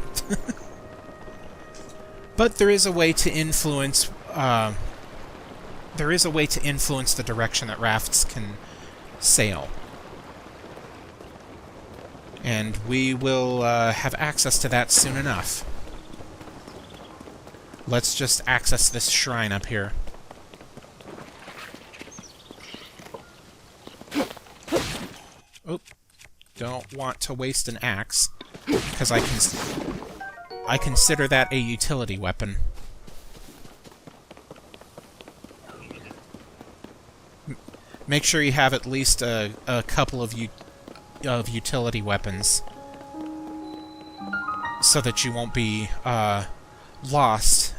Speaker 2: But there is a way to influence the direction that rafts can sail. And we will have access to that soon enough. Let's just access this shrine up here. Oop. Don't want to waste an axe, because I can... I consider that a utility weapon. Make sure you have at least a couple of utility weapons, so that you won't be lost.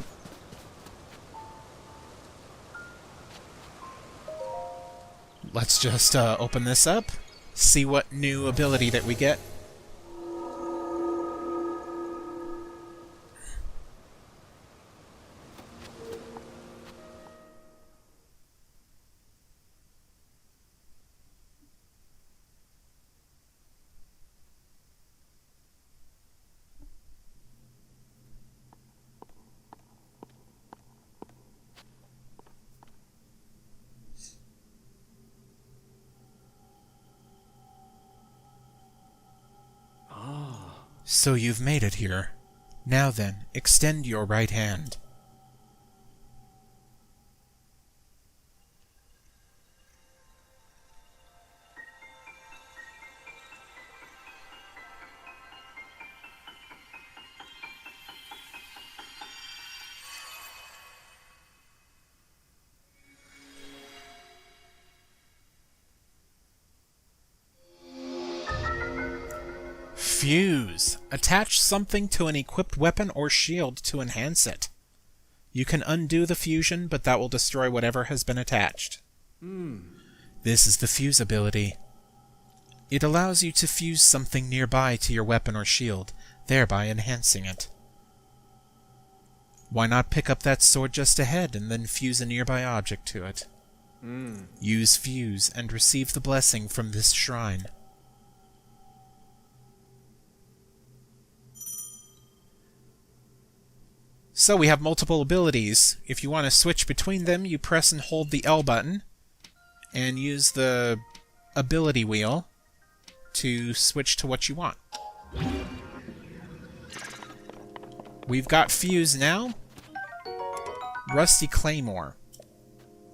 Speaker 2: Let's just open this up, see what new ability that we get. So you've made it here. Now then, extend your right hand. Fuse. Attach something to an equipped weapon or shield to enhance it. You can undo the fusion, but that will destroy whatever has been attached. This is the fuse ability. It allows you to fuse something nearby to your weapon or shield, thereby enhancing it. Why not pick up that sword just ahead and then fuse a nearby object to it? Use fuse and receive the blessing from this shrine. So we have multiple abilities. If you want to switch between them, you press and hold the L button and use the ability wheel to switch to what you want. We've got fuse now. Rusty Claymore.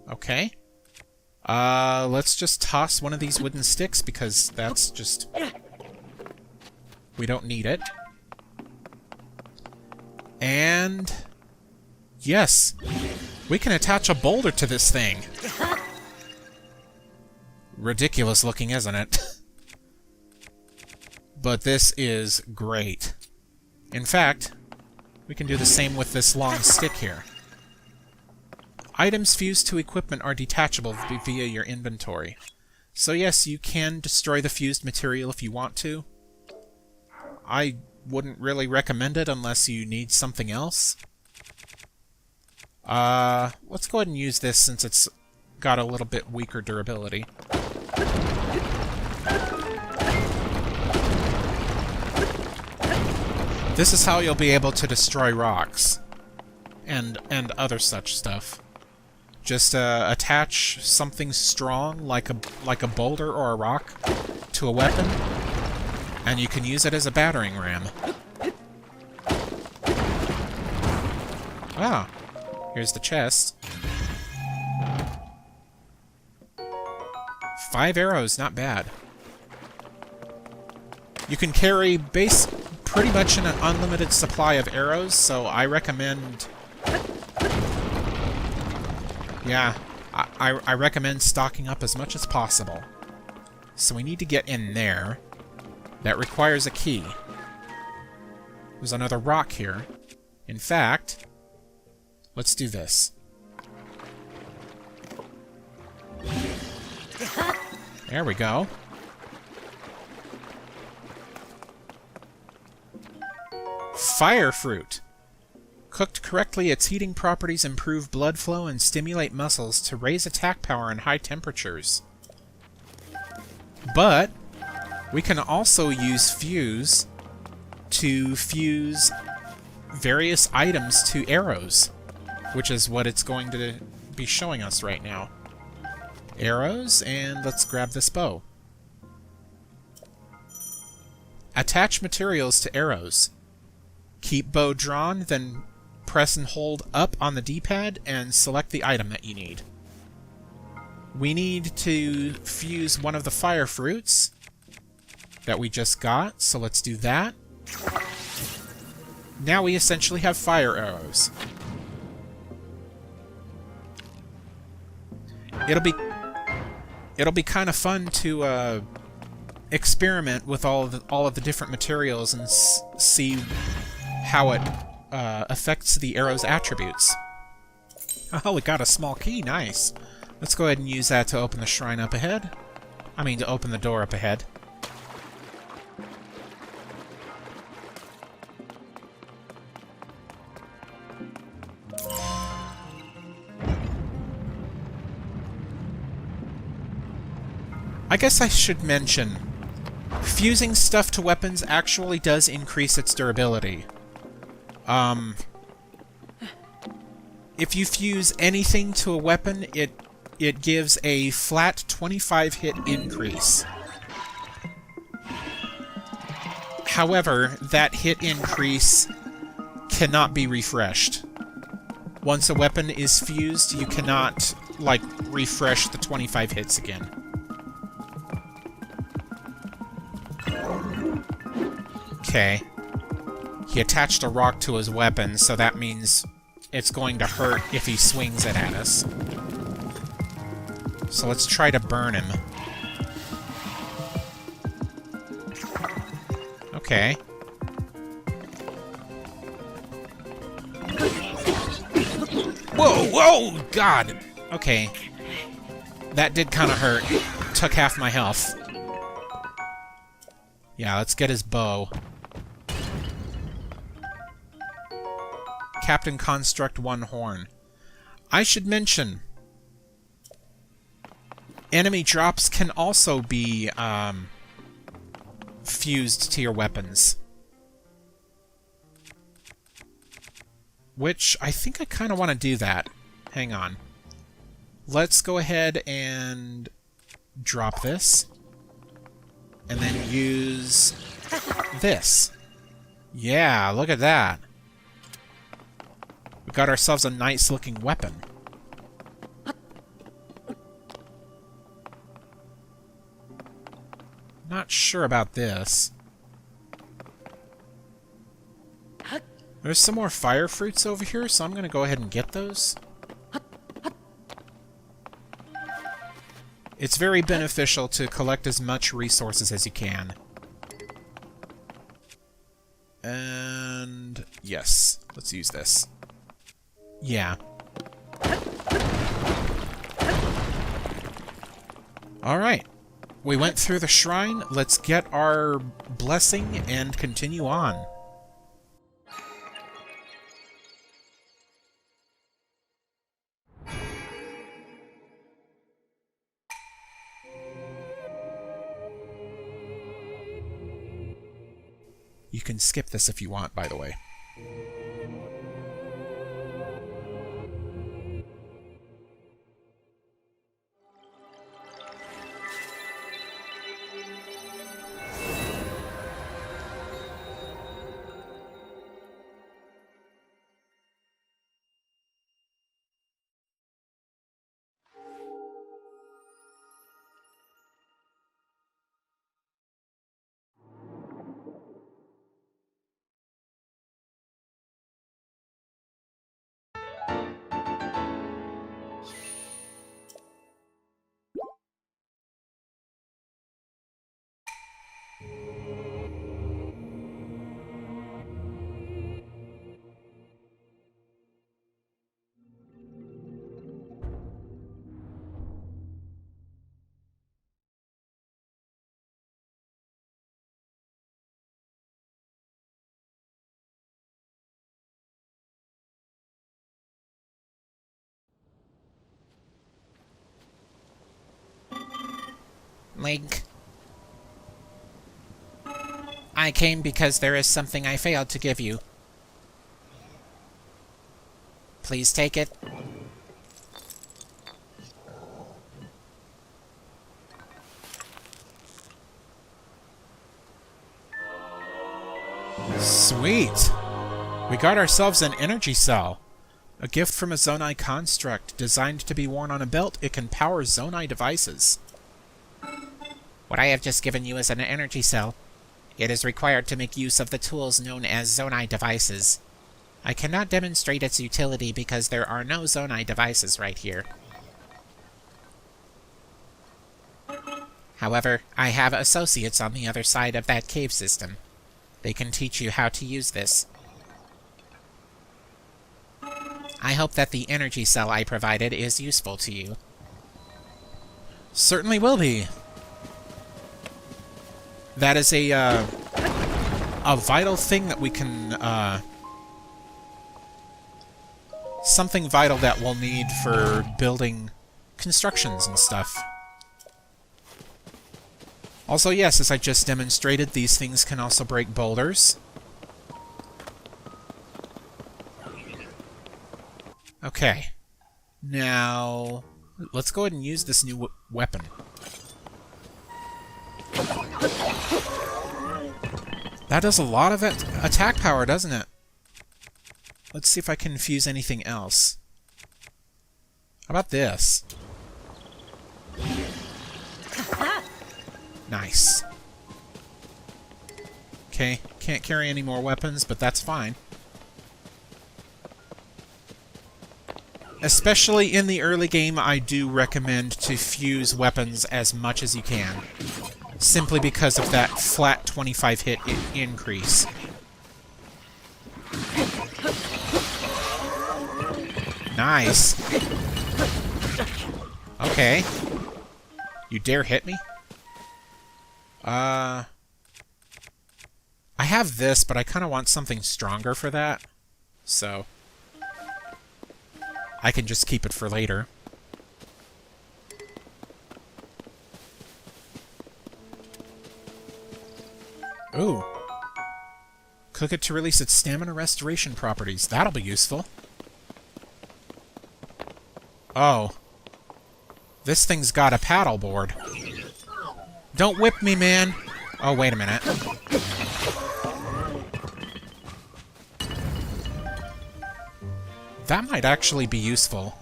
Speaker 2: Okay. Let's just toss one of these wooden sticks because that's just... we don't need it. And... yes! We can attach a boulder to this thing! Ridiculous looking, isn't it? But this is great. In fact, we can do the same with this long stick here. Items fused to equipment are detachable via your inventory. So yes, you can destroy the fused material if you want to. I wouldn't really recommend it unless you need something else. Let's go ahead and use this since it's got a little bit weaker durability. This is how you'll be able to destroy rocks and other such stuff. Just attach something strong like a boulder or a rock to a weapon, and you can use it as a battering ram. Ah, here's the chest. 5 arrows, not bad. You can carry pretty much an unlimited supply of arrows, so I recommend... yeah, I recommend stocking up as much as possible. So we need to get in there. That requires a key. There's another rock here. In fact, let's do this. There we go. Fire fruit. Cooked correctly, its heating properties improve blood flow and stimulate muscles to raise attack power in high temperatures. But we can also use fuse to fuse various items to arrows, which is what it's going to be showing us right now. Arrows, and let's grab this bow. Attach materials to arrows. Keep bow drawn, then press and hold up on the D-pad and select the item that you need. We need to fuse one of the fire fruits that we just got, so let's do that. Now we essentially have fire arrows. It'll be kind of fun to experiment with all of the different materials and see how it affects the arrow's attributes. Oh, we got a small key. Nice. Let's go ahead and use that to open the shrine up ahead. I mean, to open the door up ahead. I guess I should mention, fusing stuff to weapons actually does increase its durability. If you fuse anything to a weapon, it gives a flat 25 hit increase. However, that hit increase cannot be refreshed. Once a weapon is fused, you cannot, like, refresh the 25 hits again. Okay. He attached a rock to his weapon, so that means it's going to hurt if he swings it at us. So let's try to burn him. Okay. Whoa, whoa! God! Okay. That did kind of hurt. Took half my health. Yeah, let's get his bow. Captain Construct 1 Horn. I should mention, enemy drops can also be fused to your weapons. Which, I think I kind of want to do that. Hang on. Let's go ahead and drop this. And then use this. Yeah, look at that. We got ourselves a nice looking weapon. Not sure about this. There's some more fire fruits over here, so I'm going to go ahead and get those. It's very beneficial to collect as much resources as you can. And yes, let's use this. Yeah. Alright. We went through the shrine. Let's get our blessing and continue on. You can skip this if you want, by the way.
Speaker 5: Link. I came because there is something I failed to give you. Please take it.
Speaker 2: Sweet! We got ourselves an energy cell. A gift from a Zonai construct. Designed to be worn on a belt, it can power Zonai devices.
Speaker 5: What I have just given you is an energy cell. It is required to make use of the tools known as Zonai devices. I cannot demonstrate its utility because there are no Zonai devices right here. However, I have associates on the other side of that cave system. They can teach you how to use this. I hope that the energy cell I provided is useful to you.
Speaker 2: Certainly will be. That is a vital thing that we can, something vital that we'll need for building constructions and stuff. Also, yes, as I just demonstrated, these things can also break boulders. Okay. Now, let's go ahead and use this new weapon. That does a lot of attack power, doesn't it? Let's see if I can infuse anything else. How about this? Nice. Okay, can't carry any more weapons, but that's fine. Especially in the early game, I do recommend to fuse weapons as much as you can. Simply because of that flat 25 hit increase. Nice. Okay. You dare hit me? I have this, but I kind of want something stronger for that. So I can just keep it for later. Ooh. Cook it to release its stamina restoration properties. That'll be useful. Oh. This thing's got a paddle board. Don't whip me, man! Oh, wait a minute. That might actually be useful.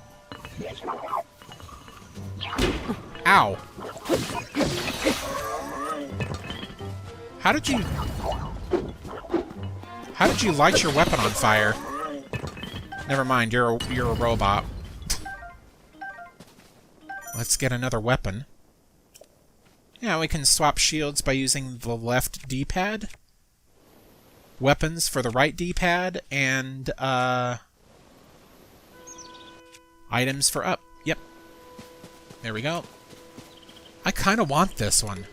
Speaker 2: Ow! How did you light your weapon on fire? Never mind, you're a robot. Let's get another weapon. Yeah, we can swap shields by using the left D-pad. Weapons for the right D-pad, and items for up. Yep. There we go. I kind of want this one.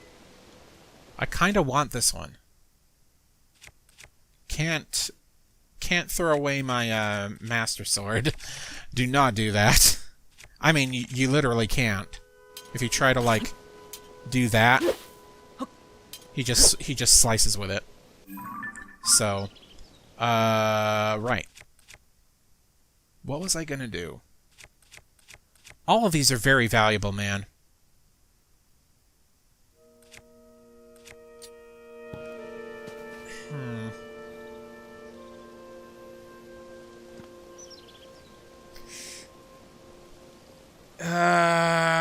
Speaker 2: Can't throw away my Master Sword. Do not do that. I mean, you literally can't. If you try to, like, do that, he just slices with it. So, right. What was I gonna do? All of these are very valuable, man.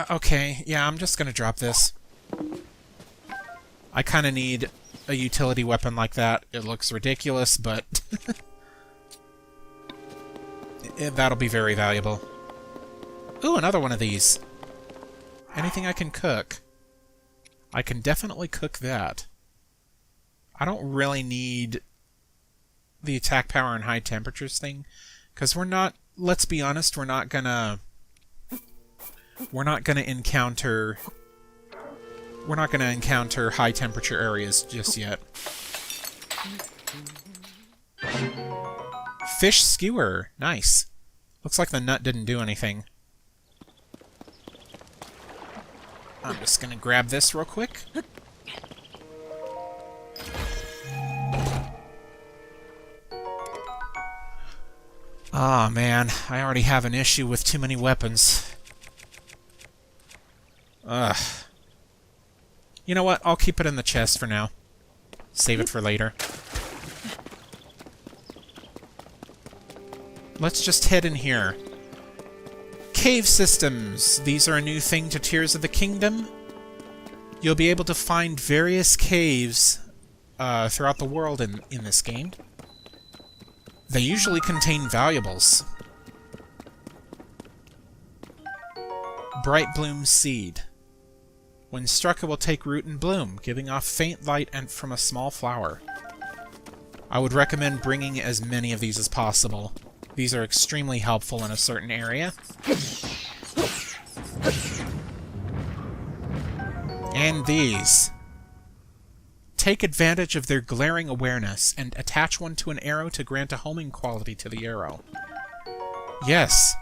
Speaker 2: Okay, yeah, I'm just gonna drop this. I kind of need a utility weapon like that. It looks ridiculous, but that'll be very valuable. Ooh, another one of these. Anything I can cook. I can definitely cook that. I don't really need the attack power and high temperatures thing, because we're not, let's be honest, we're not gonna encounter high temperature areas just yet. Fish skewer. Nice. Looks like the nut didn't do anything. I'm just gonna grab this real quick. Ah, man. I already have an issue with too many weapons. Ugh. You know what? I'll keep it in the chest for now. Save it for later. Let's just head in here. Cave systems. These are a new thing to Tears of the Kingdom. You'll be able to find various caves throughout the world in this game. They usually contain valuables. Bright Bloom Seed. When struck, it will take root and bloom, giving off faint light and from a small flower. I would recommend bringing as many of these as possible. These are extremely helpful in a certain area. And these. Take advantage of their glaring awareness and attach one to an arrow to grant a homing quality to the arrow. Yes,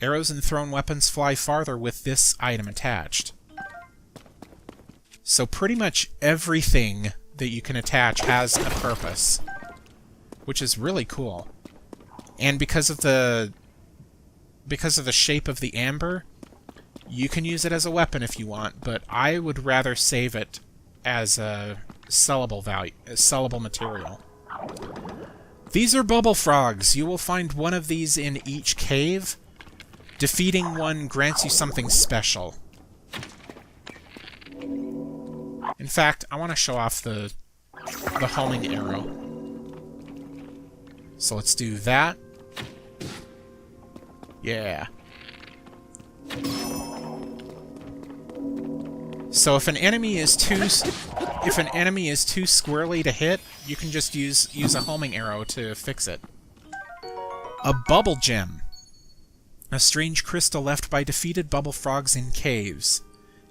Speaker 2: arrows and thrown weapons fly farther with this item attached. So pretty much everything that you can attach has a purpose, which is really cool. And because of the shape of the amber, you can use it as a weapon if you want, but I would rather save it as a sellable material. These are bubble frogs. You will find one of these in each cave. Defeating one grants you something special. In fact, I want to show off the homing arrow. So let's do that. Yeah. So if an enemy is too squirrely to hit, you can just use a homing arrow to fix it. A bubble gem. A strange crystal left by defeated bubble frogs in caves.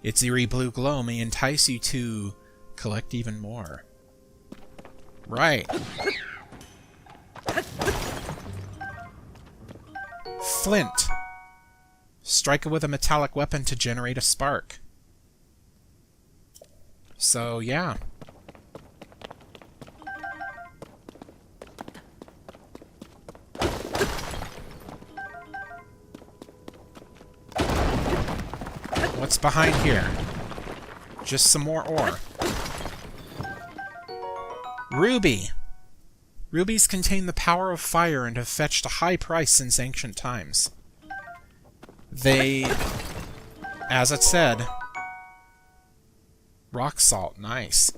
Speaker 2: Its eerie blue glow may entice you to collect even more. Right. Flint. Strike it with a metallic weapon to generate a spark. So, yeah. What's behind here? Just some more ore. Ruby! Rubies contain the power of fire and have fetched a high price since ancient times. They, as it said, rock salt, nice.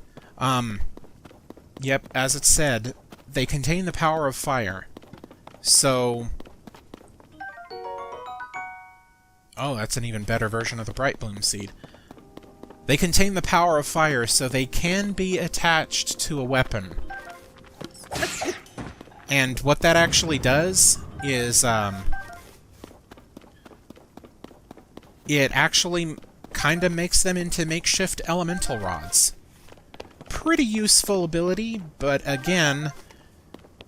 Speaker 2: Yep, as it said, they contain the power of fire. So... Oh, that's an even better version of the Bright Bloom Seed. They contain the power of fire, so they can be attached to a weapon. And what that actually does is, it actually kind of makes them into makeshift elemental rods. Pretty useful ability, but again,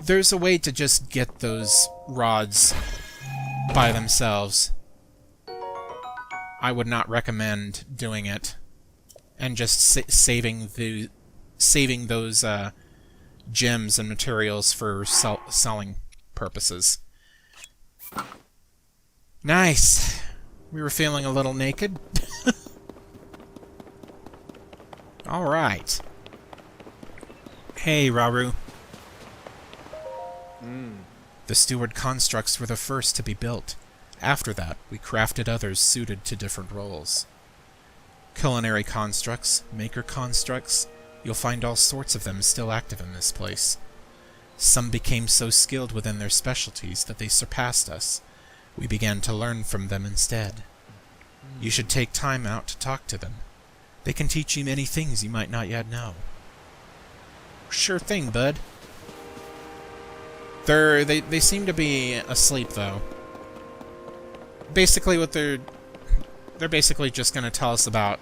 Speaker 2: there's a way to just get those rods by themselves. I would not recommend doing it and just saving those gems and materials for selling purposes. Nice. We were feeling a little naked. Alright. Hey, Raru. The steward constructs were the first to be built. After that, we crafted others suited to different roles. Culinary constructs, maker constructs, you'll find all sorts of them still active in this place. Some became so skilled within their specialties that they surpassed us. We began to learn from them instead. You should take time out to talk to them. They can teach you many things you might not yet know. Sure thing, bud. They seem to be asleep, though. Basically, what they're basically just going to tell us about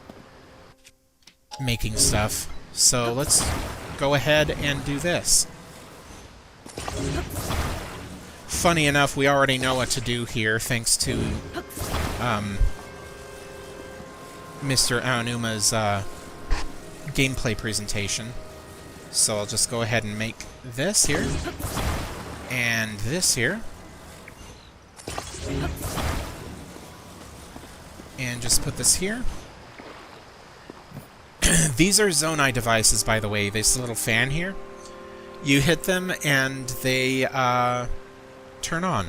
Speaker 2: making stuff. So let's go ahead and do this. Funny enough, we already know what to do here, thanks to Mr. Aonuma's gameplay presentation. So I'll just go ahead and make this here, and this here, and just put this here. These are Zonai devices, by the way. This little fan here. You hit them and they turn on,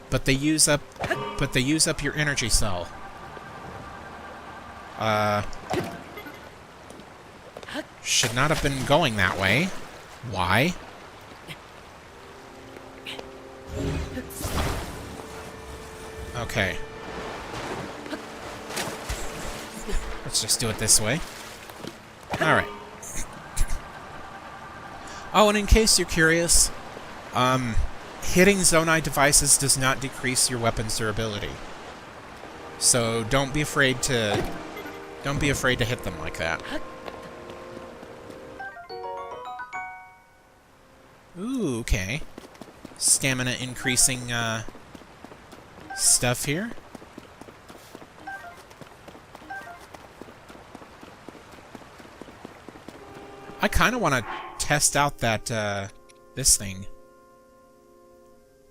Speaker 2: but they use up your energy cell. Should not have been going that way. Why? Okay. Let's just do it this way. Alright. Oh, and in case you're curious, hitting Zonai devices does not decrease your weapon's durability. So don't be afraid to hit them like that. Ooh, okay. Stamina increasing stuff here. I kind of want to test out that this thing.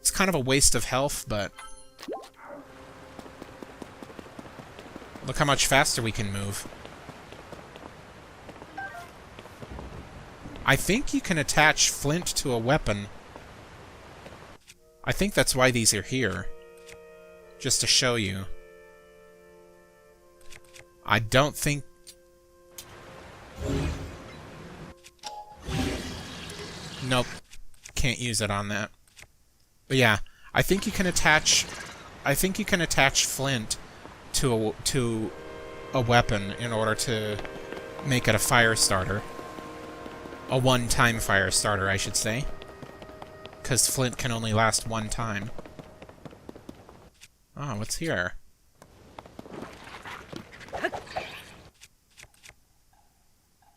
Speaker 2: It's kind of a waste of health, but look how much faster we can move. I think you can attach flint to a weapon. I think that's why these are here. Just to show you. I don't think... Nope. Can't use it on that. But yeah, I think you can attach flint to a weapon in order to make it a fire starter. A one-time fire starter, I should say. Because flint can only last one time. Oh, what's here?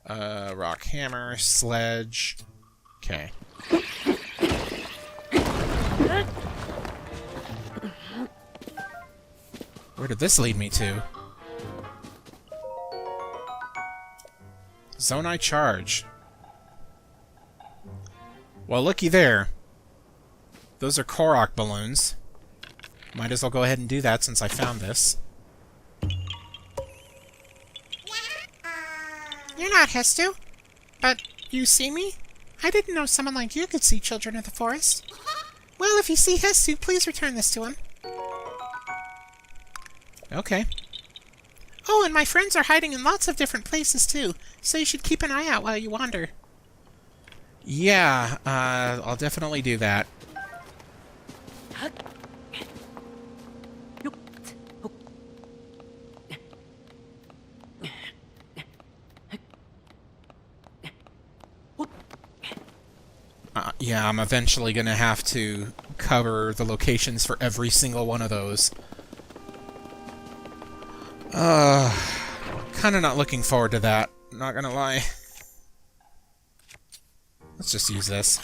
Speaker 2: Rock hammer, sledge. Okay. Where did this lead me to? Zonai charge. Well, looky there. Those are Korok balloons. Might as well go ahead and do that since I found this.
Speaker 5: You're not Hestu, but you see me? I didn't know someone like you could see children of the forest. Well, if you see Hestu, please return this to him.
Speaker 2: Okay.
Speaker 5: Oh, and my friends are hiding in lots of different places, too, so you should keep an eye out while you wander.
Speaker 2: Yeah, I'll definitely do that. Yeah, I'm eventually gonna have to cover the locations for every single one of those. Kinda not looking forward to that, not gonna lie. Let's just use this.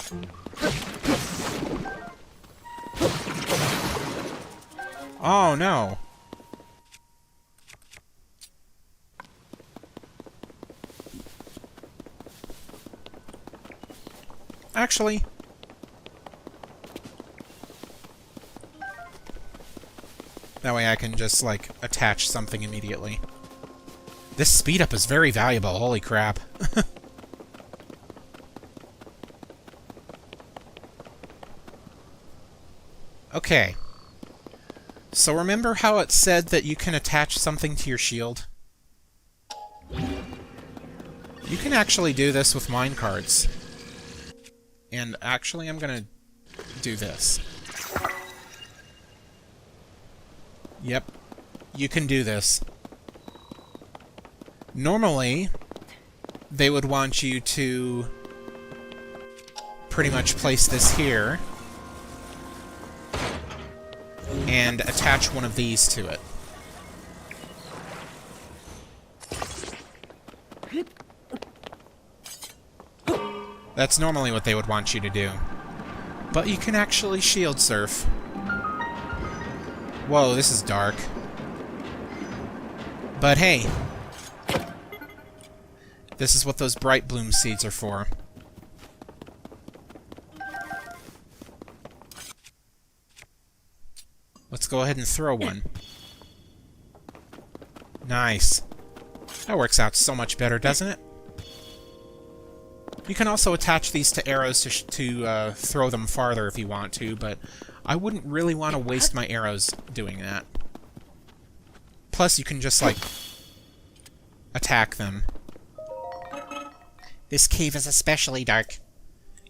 Speaker 2: Oh, no. Actually... that way I can just, like, attach something immediately. This speed up is very valuable, holy crap. Okay. So remember how it said that you can attach something to your shield? You can actually do this with minecarts. And actually, I'm gonna do this. Yep. You can do this. Normally, they would want you to pretty much place this here and attach one of these to it. That's normally what they would want you to do. But you can actually shield surf. Whoa, this is dark. But hey, this is what those bright bloom seeds are for. Let's go ahead and throw one. Nice. That works out so much better, doesn't it? You can also attach these to arrows to throw them farther if you want to, but I wouldn't really want to waste my arrows doing that. Plus, you can just, like, attack them.
Speaker 5: This cave is especially dark.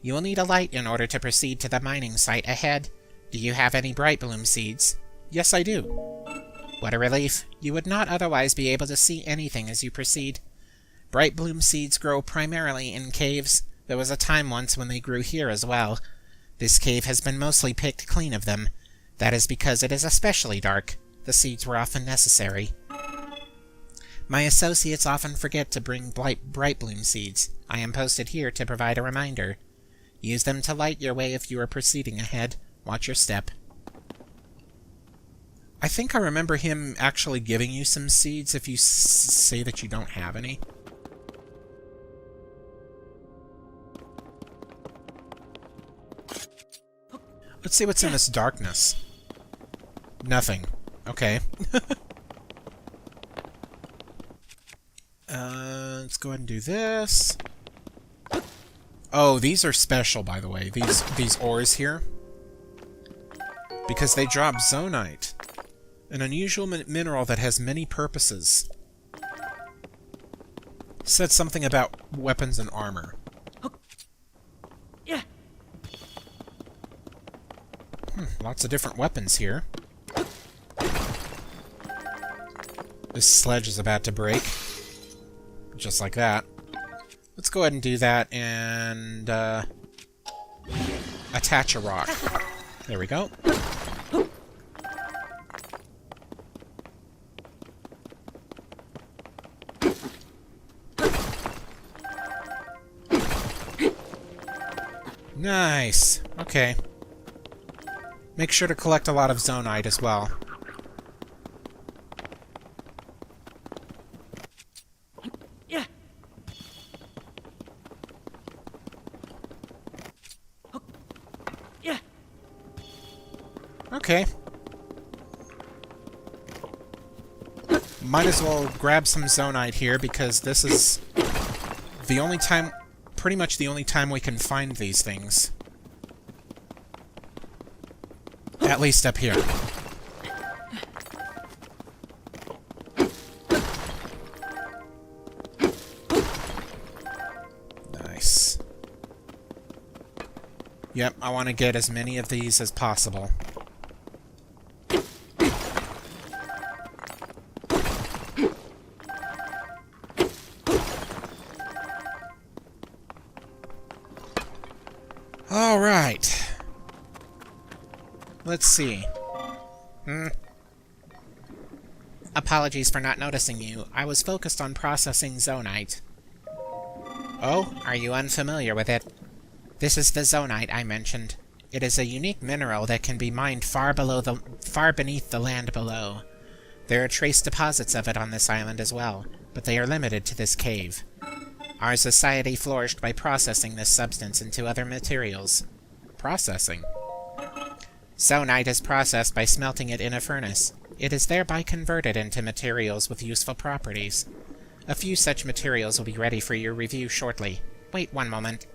Speaker 5: You will need a light in order to proceed to the mining site ahead. Do you have any bright bloom seeds?
Speaker 2: Yes, I do.
Speaker 5: What a relief. You would not otherwise be able to see anything as you proceed. Bright bloom seeds grow primarily in caves. There was a time once when they grew here as well. This cave has been mostly picked clean of them. That is because it is especially dark. The seeds were often necessary. My associates often forget to bring bright bloom seeds. I am posted here to provide a reminder. Use them to light your way if you are proceeding ahead. Watch your step.
Speaker 2: I think I remember him actually giving you some seeds if you say that you don't have any. Let's see what's in this darkness. Nothing. Okay. Let's go ahead and do this. Oh, these are special, by the way. These ores here. Because they drop zonite. An unusual mineral that has many purposes. Said something about weapons and armor.
Speaker 1: Yeah.
Speaker 2: Lots of different weapons here. This sledge is about to break. Just like that. Let's go ahead and do that and attach a rock. There we go. Nice. Okay. Make sure to collect a lot of zonite as well.
Speaker 1: Yeah. Yeah.
Speaker 2: Okay. Might as well grab some zonite here because this is the only time, pretty much the only time we can find these things. At least up here. Nice. Yep, I want to get as many of these as possible. All right. Let's see.
Speaker 5: Apologies for not noticing you. I was focused on processing zonite.
Speaker 2: Oh?
Speaker 5: Are you unfamiliar with it? This is the zonite I mentioned. It is a unique mineral that can be mined far beneath the land below. There are trace deposits of it on this island as well, but they are limited to this cave. Our society flourished by processing this substance into other materials.
Speaker 2: Processing.
Speaker 5: Zonite is processed by smelting it in a furnace. It is thereby converted into materials with useful properties. A few such materials will be ready for your review shortly. Wait one moment.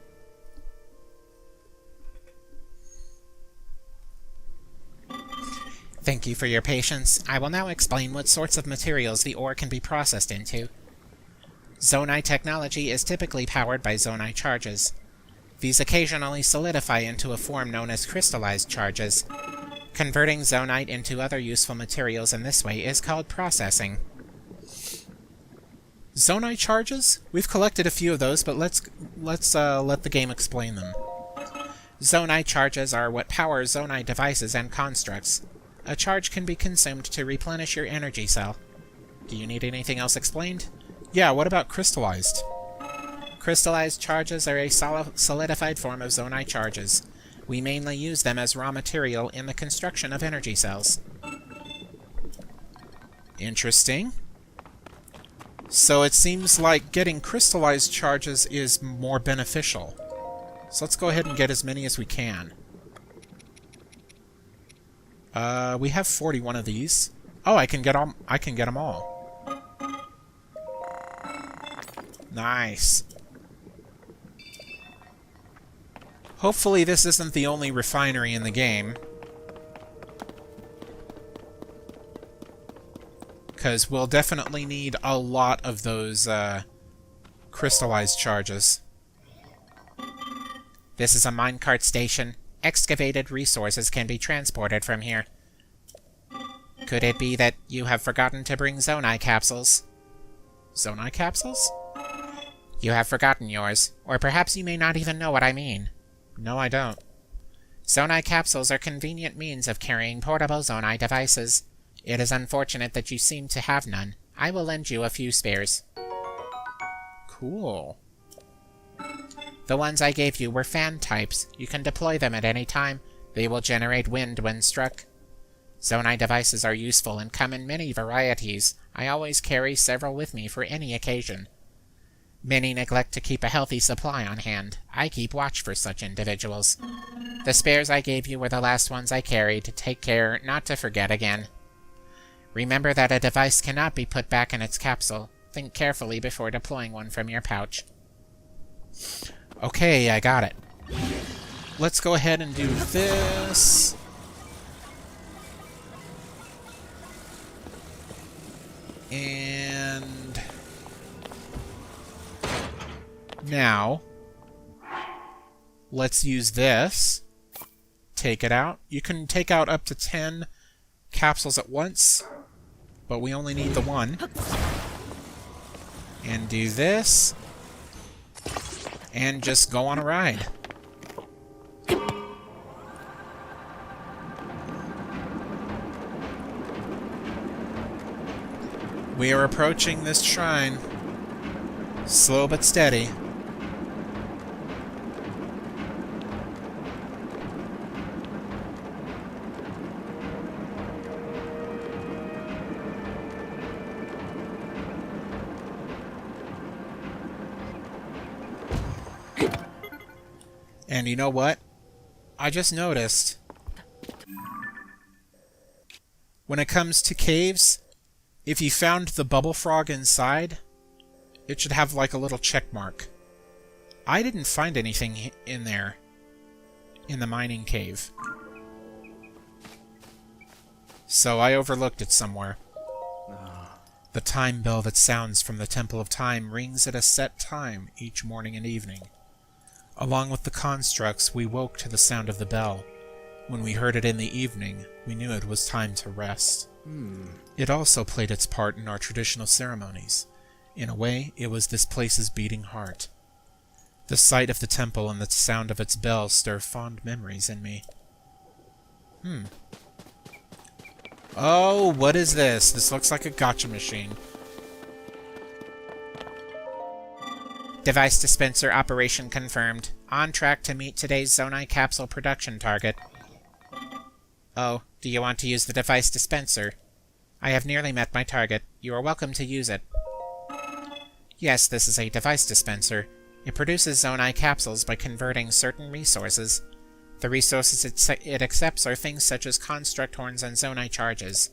Speaker 5: Thank you for your patience. I will now explain what sorts of materials the ore can be processed into. Zonite technology is typically powered by zonite charges. These occasionally solidify into a form known as crystallized charges. Converting zonite into other useful materials in this way is called processing.
Speaker 2: Zonite charges? We've collected a few of those, but let's let the game explain them.
Speaker 5: Zonite charges are what power zonite devices and constructs. A charge can be consumed to replenish your energy cell. Do you need anything else explained?
Speaker 2: Yeah, what about crystallized?
Speaker 5: Crystallized charges are a solidified form of zonite charges. We mainly use them as raw material in the construction of energy cells.
Speaker 2: Interesting. So it seems like getting crystallized charges is more beneficial. So let's go ahead and get as many as we can. We have 41 of these. Oh, I can get them all. Nice. Hopefully this isn't the only refinery in the game. Because we'll definitely need a lot of those crystallized charges.
Speaker 5: This is a minecart station. Excavated resources can be transported from here. Could it be that you have forgotten to bring Zonai capsules?
Speaker 2: Zonai capsules?
Speaker 5: You have forgotten yours, or perhaps you may not even know what I mean.
Speaker 2: No, I don't.
Speaker 5: Zonai capsules are convenient means of carrying portable Zonai devices. It is unfortunate that you seem to have none. I will lend you a few spares.
Speaker 2: Cool.
Speaker 5: The ones I gave you were fan types. You can deploy them at any time. They will generate wind when struck. Zonai devices are useful and come in many varieties. I always carry several with me for any occasion. Many neglect to keep a healthy supply on hand. I keep watch for such individuals. The spares I gave you were the last ones I carried. Take care not to forget again. Remember that a device cannot be put back in its capsule. Think carefully before deploying one from your pouch.
Speaker 2: Okay, I got it. Let's go ahead and do this. And now, let's use this. Take it out. You can take out up to 10 capsules at once, but we only need the one. And do this. And just go on a ride. We are approaching this shrine. Slow but steady. And you know what? I just noticed. When it comes to caves, if you found the bubble frog inside, it should have like a little check mark. I didn't find anything in there, in the mining cave. So I overlooked it somewhere. The time bell that sounds from the Temple of Time rings at a set time each morning and evening. Along with the constructs, we woke to the sound of the bell. When we heard it in the evening, we knew it was time to rest. It also played its part in our traditional ceremonies. In a way, it was this place's beating heart. The sight of the temple and the sound of its bell stir fond memories in me. Oh, what is this? This looks like a gacha machine.
Speaker 5: Device dispenser operation confirmed. On track to meet today's Zonai capsule production target. Oh, do you want to use the device dispenser? I have nearly met my target. You are welcome to use it. Yes, this is a device dispenser. It produces Zonai capsules by converting certain resources. The resources it accepts are things such as construct horns and Zonai charges.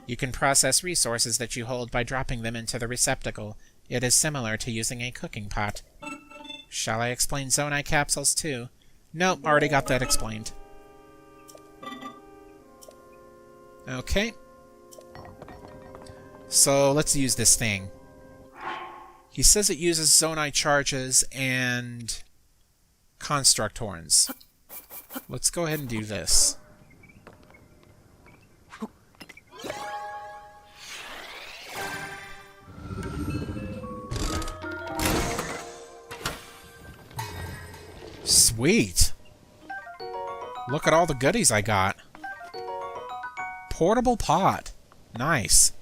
Speaker 5: You can process resources that you hold by dropping them into the receptacle. It is similar to using a cooking pot. Shall I explain Zonai capsules too? Nope, already got that explained. Okay. So let's use this thing. He says it uses Zonai charges and construct horns. Let's go ahead and do this. Sweet! Look at all the goodies I got. Portable pot. Nice.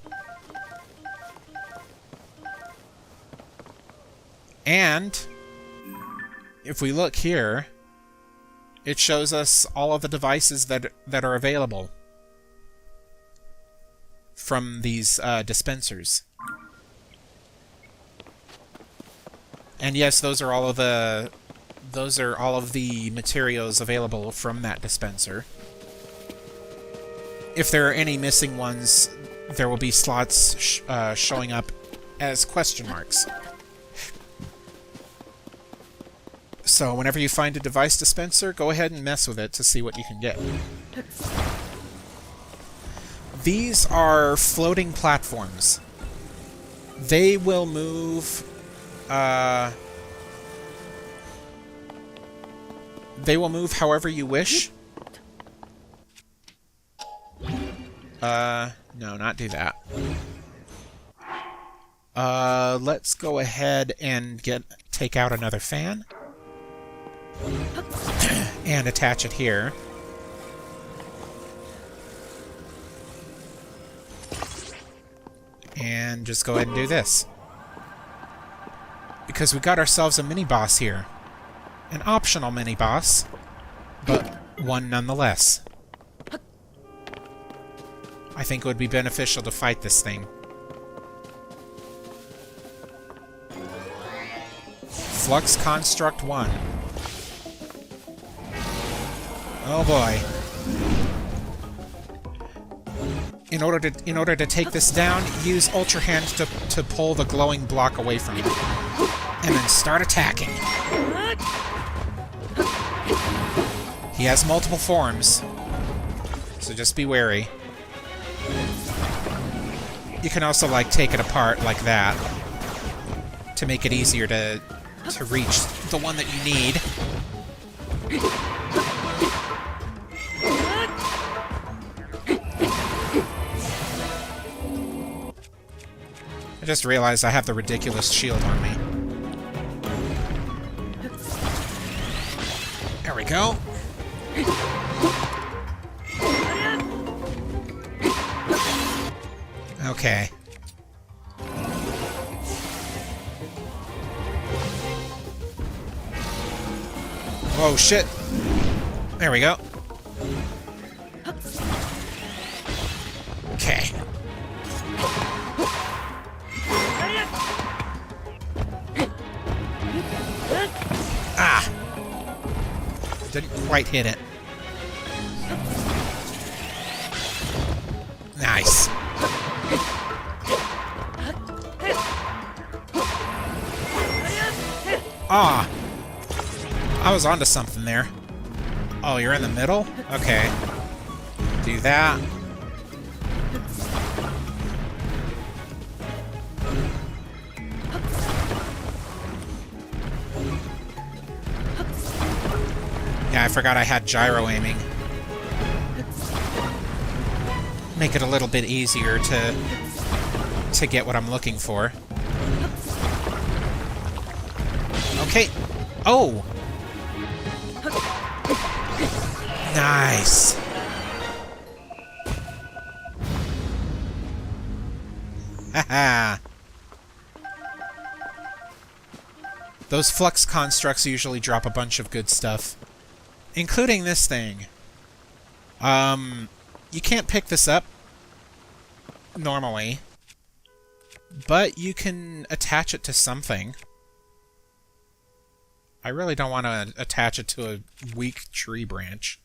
Speaker 5: And if we look here, it shows us all of the devices that are available from these dispensers. And yes, those are all of the materials available from that dispenser. If there are any missing ones, there will be slots showing up as question marks. So whenever you find a device dispenser, go ahead and mess with it to see what you can get. These are floating platforms. They will move
Speaker 2: They will move however you wish. No, not do that. Let's go ahead and take out another fan. And attach it here. And just go ahead and do this. Because we got ourselves a mini-boss here. An optional mini-boss, but one nonetheless. I think it would be beneficial to fight this thing. Flux Construct 1. Oh boy. In order to take this down, use Ultra Hand to pull the glowing block away from you. And then start attacking. He has multiple forms, so just be wary. You can also, like, take it apart like that to make it easier to reach the one that you need. I just realized I have the ridiculous shield on me. There we go. Okay. Whoa, shit. There we go. Okay. Ah! Didn't quite hit it. Nice. Ah! I was onto something there. Oh, you're in the middle? Okay. Do that. Yeah, I forgot I had gyro aiming. Make it a little bit easier to get what I'm looking for. Okay. Oh! Nice! Haha! Those flux constructs usually drop a bunch of good stuff. Including this thing. You can't pick this up normally, but you can attach it to something. I really don't want to attach it to a weak tree branch.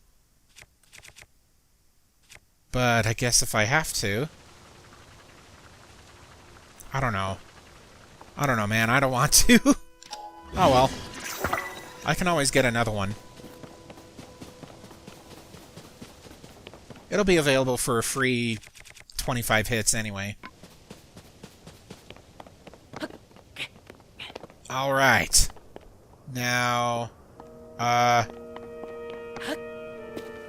Speaker 2: But I guess if I have to... I don't know. I don't know, man. I don't want to. Oh well. I can always get another one. It'll be available for a free 25 hits anyway. Alright. Now,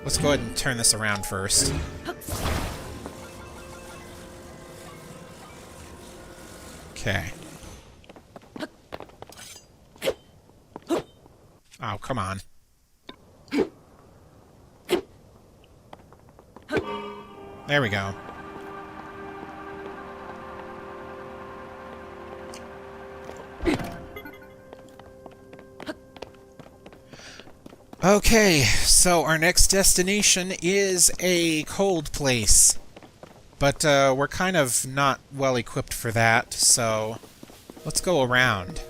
Speaker 2: let's go ahead and turn this around first. Okay. Oh, come on. There we go. Okay, so our next destination is a cold place. But we're kind of not well equipped for that, so let's go around.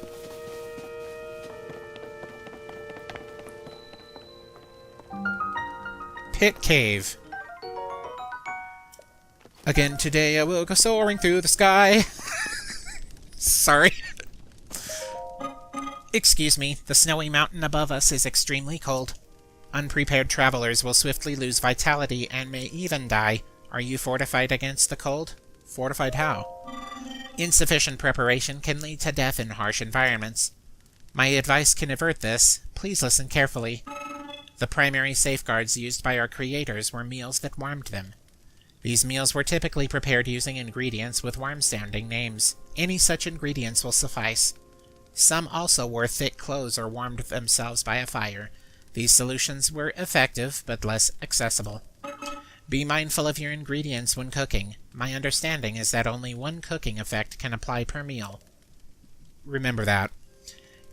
Speaker 2: Pit Cave. Again today I will go soaring through the sky. Sorry. Excuse me, the snowy mountain above us is extremely cold. Unprepared travelers will swiftly lose vitality and may even die. Are you fortified against the cold? Fortified how? Insufficient preparation can lead to death in harsh environments. My advice can avert this. Please listen carefully.
Speaker 5: The primary safeguards used by our creators were meals that warmed them. These meals were typically prepared using ingredients with warm-sounding names. Any such ingredients will suffice. Some also wore thick clothes or warmed themselves by a fire. These solutions were effective, but less accessible. Be mindful of your ingredients when cooking. My understanding is that only one cooking effect can apply per meal. Remember that.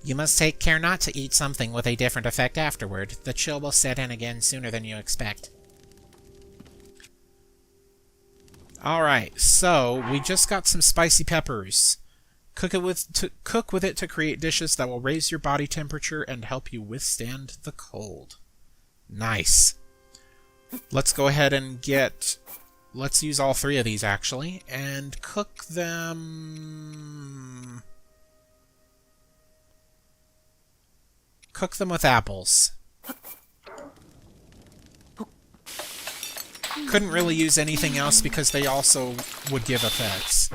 Speaker 5: You must take care not to eat something with a different effect afterward. The chill will set in again sooner than you expect.
Speaker 2: Alright, so we just got some spicy peppers. Cook with it to create dishes that will raise your body temperature and help you withstand the cold. Nice. Let's go ahead and let's use all 3 of these actually, and cook them... Cook them with apples. Couldn't really use anything else because they also would give effects.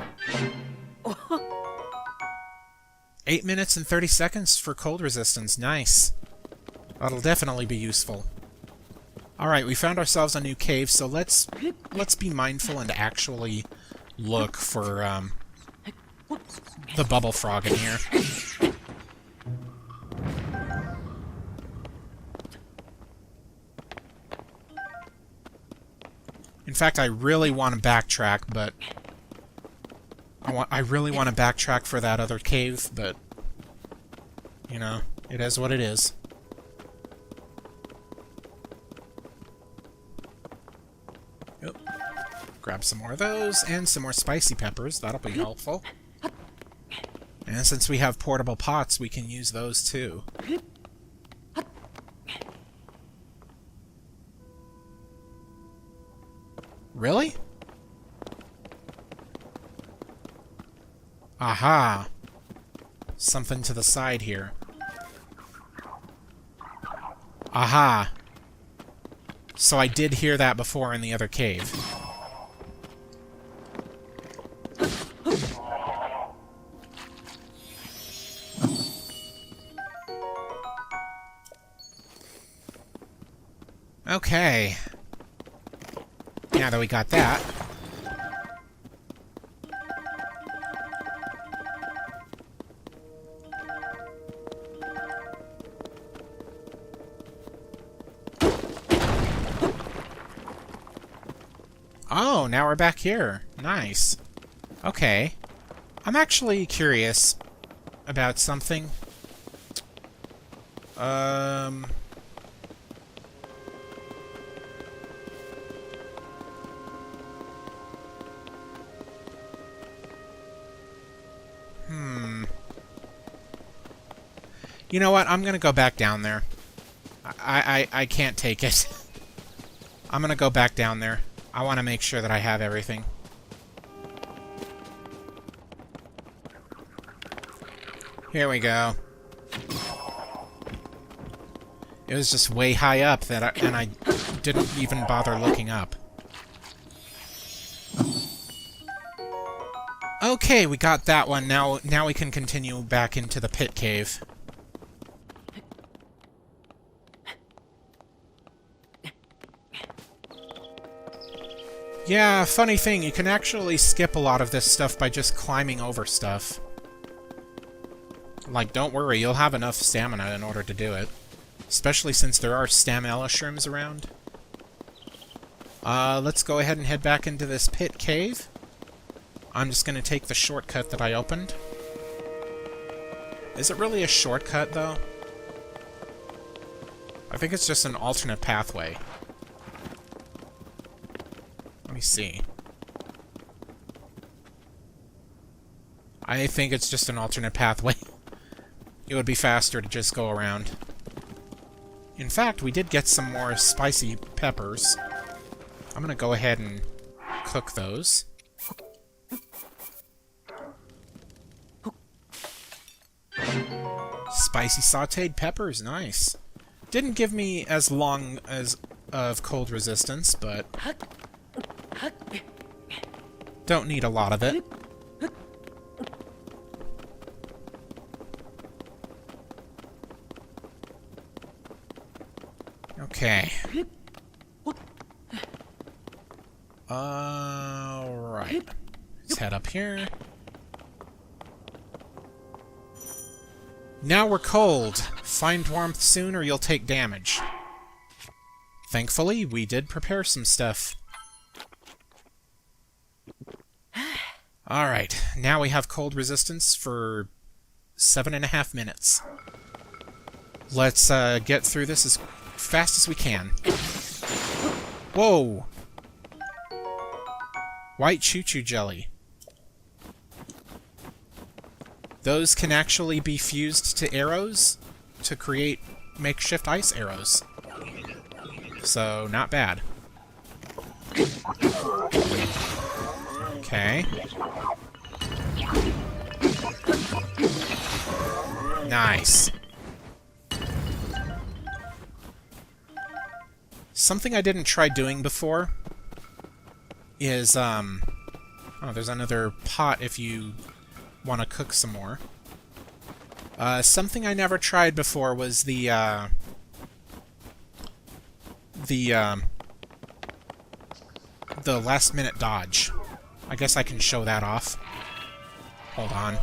Speaker 2: 8 minutes and 30 seconds for cold resistance. Nice. That'll definitely be useful. Alright, we found ourselves a new cave, so let's be mindful and actually look for the bubble frog in here. In fact, I really want to backtrack, but I really want to backtrack for that other cave, but you know, it is what it is. Yep. Grab some more of those and some more spicy peppers. That'll be helpful. And since we have portable pots, we can use those too. Really? Aha! Something to the side here. Aha! So I did hear that before in the other cave. Okay. Now that we got that. Oh, now we're back here. Nice. Okay. I'm actually curious about something. You know what? I'm gonna go back down there. I can't take it. I'm gonna go back down there. I want to make sure that I have everything. Here we go. It was just way high up that I didn't even bother looking up. Okay, we got that one. Now we can continue back into the pit cave. Yeah, funny thing, you can actually skip a lot of this stuff by just climbing over stuff. Like, don't worry, you'll have enough stamina in order to do it. Especially since there are stamina shrooms around. Let's go ahead and head back into this pit cave. I'm just gonna take the shortcut that I opened. Is it really a shortcut, though? I think it's just an alternate pathway. Let me see. I think it's just an alternate pathway. It would be faster to just go around. In fact, we did get some more spicy peppers. I'm gonna go ahead and cook those. Spicy sauteed peppers, nice. Didn't give me as long as of cold resistance, but don't need a lot of it. Okay. Alright. Let's head up here. Now we're cold. Find warmth soon or you'll take damage. Thankfully, we did prepare some stuff. Alright, now we have cold resistance for 7.5 minutes. Let's get through this as fast as we can. Whoa! White choo-choo jelly. Those can actually be fused to arrows to create makeshift ice arrows. So, not bad. Okay. Nice. Something I didn't try doing before is, oh, there's another pot if you want to cook some more. Something I never tried before was the last-minute dodge. I guess I can show that off. Hold on.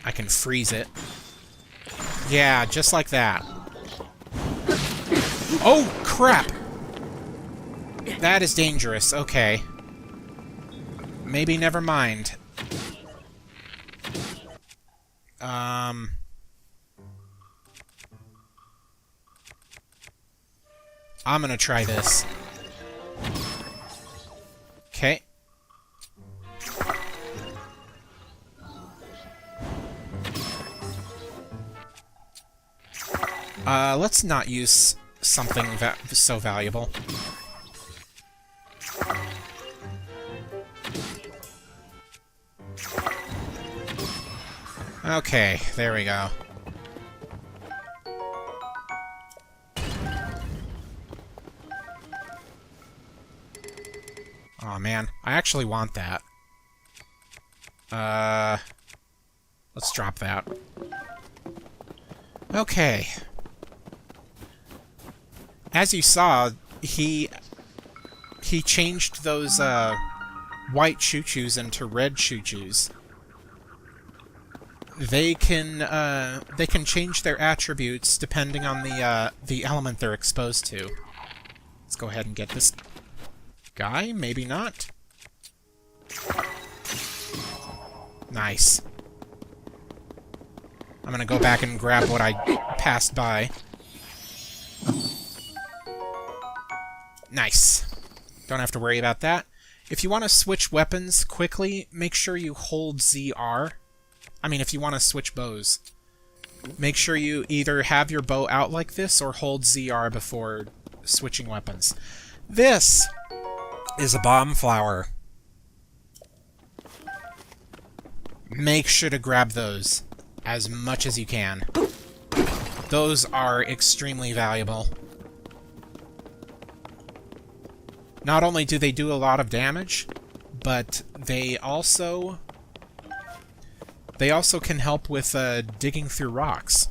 Speaker 2: I can freeze it. Yeah, just like that. Oh, crap! That is dangerous. Okay. Maybe never mind. I'm gonna try this. Okay. Let's not use something so valuable. Okay, there we go. Aw, man. I actually want that. Let's drop that. Okay. As you saw, he changed those, white choo-choos into red choo-choos. They can change their attributes depending on the element they're exposed to. Let's go ahead and get this guy. Maybe not. Nice. I'm gonna go back and grab what I passed by. Nice. Don't have to worry about that. If you want to switch weapons quickly, make sure you hold ZR. I mean, if you want to switch bows, make sure you either have your bow out like this or hold ZR before switching weapons. This is a bomb flower. Make sure to grab those as much as you can. Those are extremely valuable. Not only do they do a lot of damage, but they also can help with digging through rocks.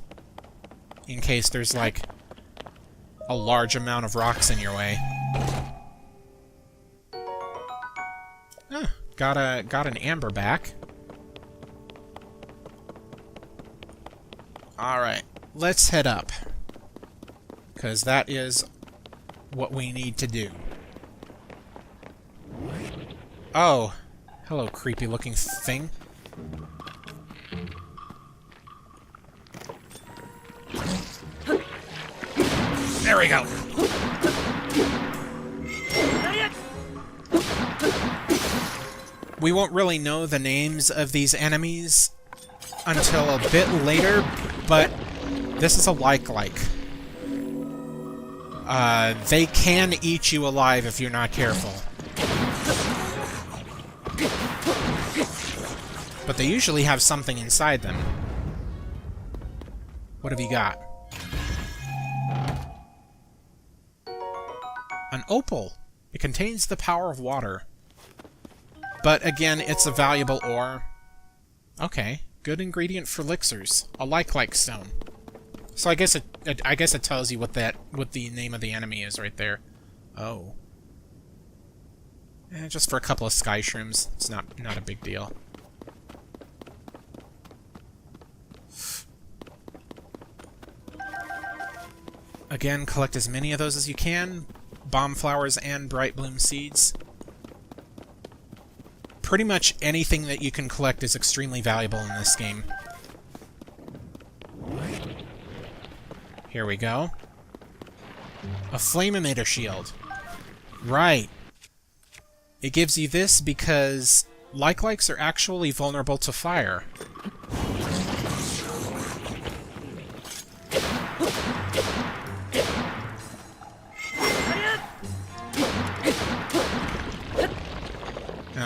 Speaker 2: In case there's, like, a large amount of rocks in your way. Ah, got an amber back. Alright, let's head up. Because that is what we need to do. Oh, hello, creepy-looking thing. There we go. We won't really know the names of these enemies until a bit later, but this is a like-like. They can eat you alive if you're not careful. But they usually have something inside them. What have you got? An opal. It contains the power of water. But again, it's a valuable ore. Okay, good ingredient for elixirs. A like stone. So I guess it tells you what the name of the enemy is right there. Oh. Just for a couple of sky shrooms. It's not a big deal. Again, collect as many of those as you can. Bomb flowers and bright bloom seeds. Pretty much anything that you can collect is extremely valuable in this game. Here we go. A flame emitter shield. Right. It gives you this because like-likes are actually vulnerable to fire.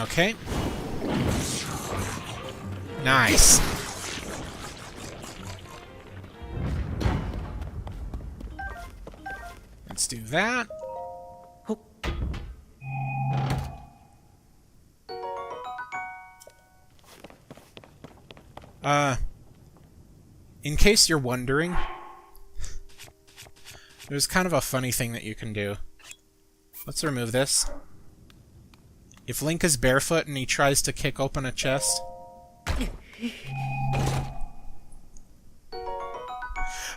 Speaker 2: Okay. Nice. Let's do that. In case you're wondering, there's kind of a funny thing that you can do. Let's remove this. If Link is barefoot and he tries to kick open a chest...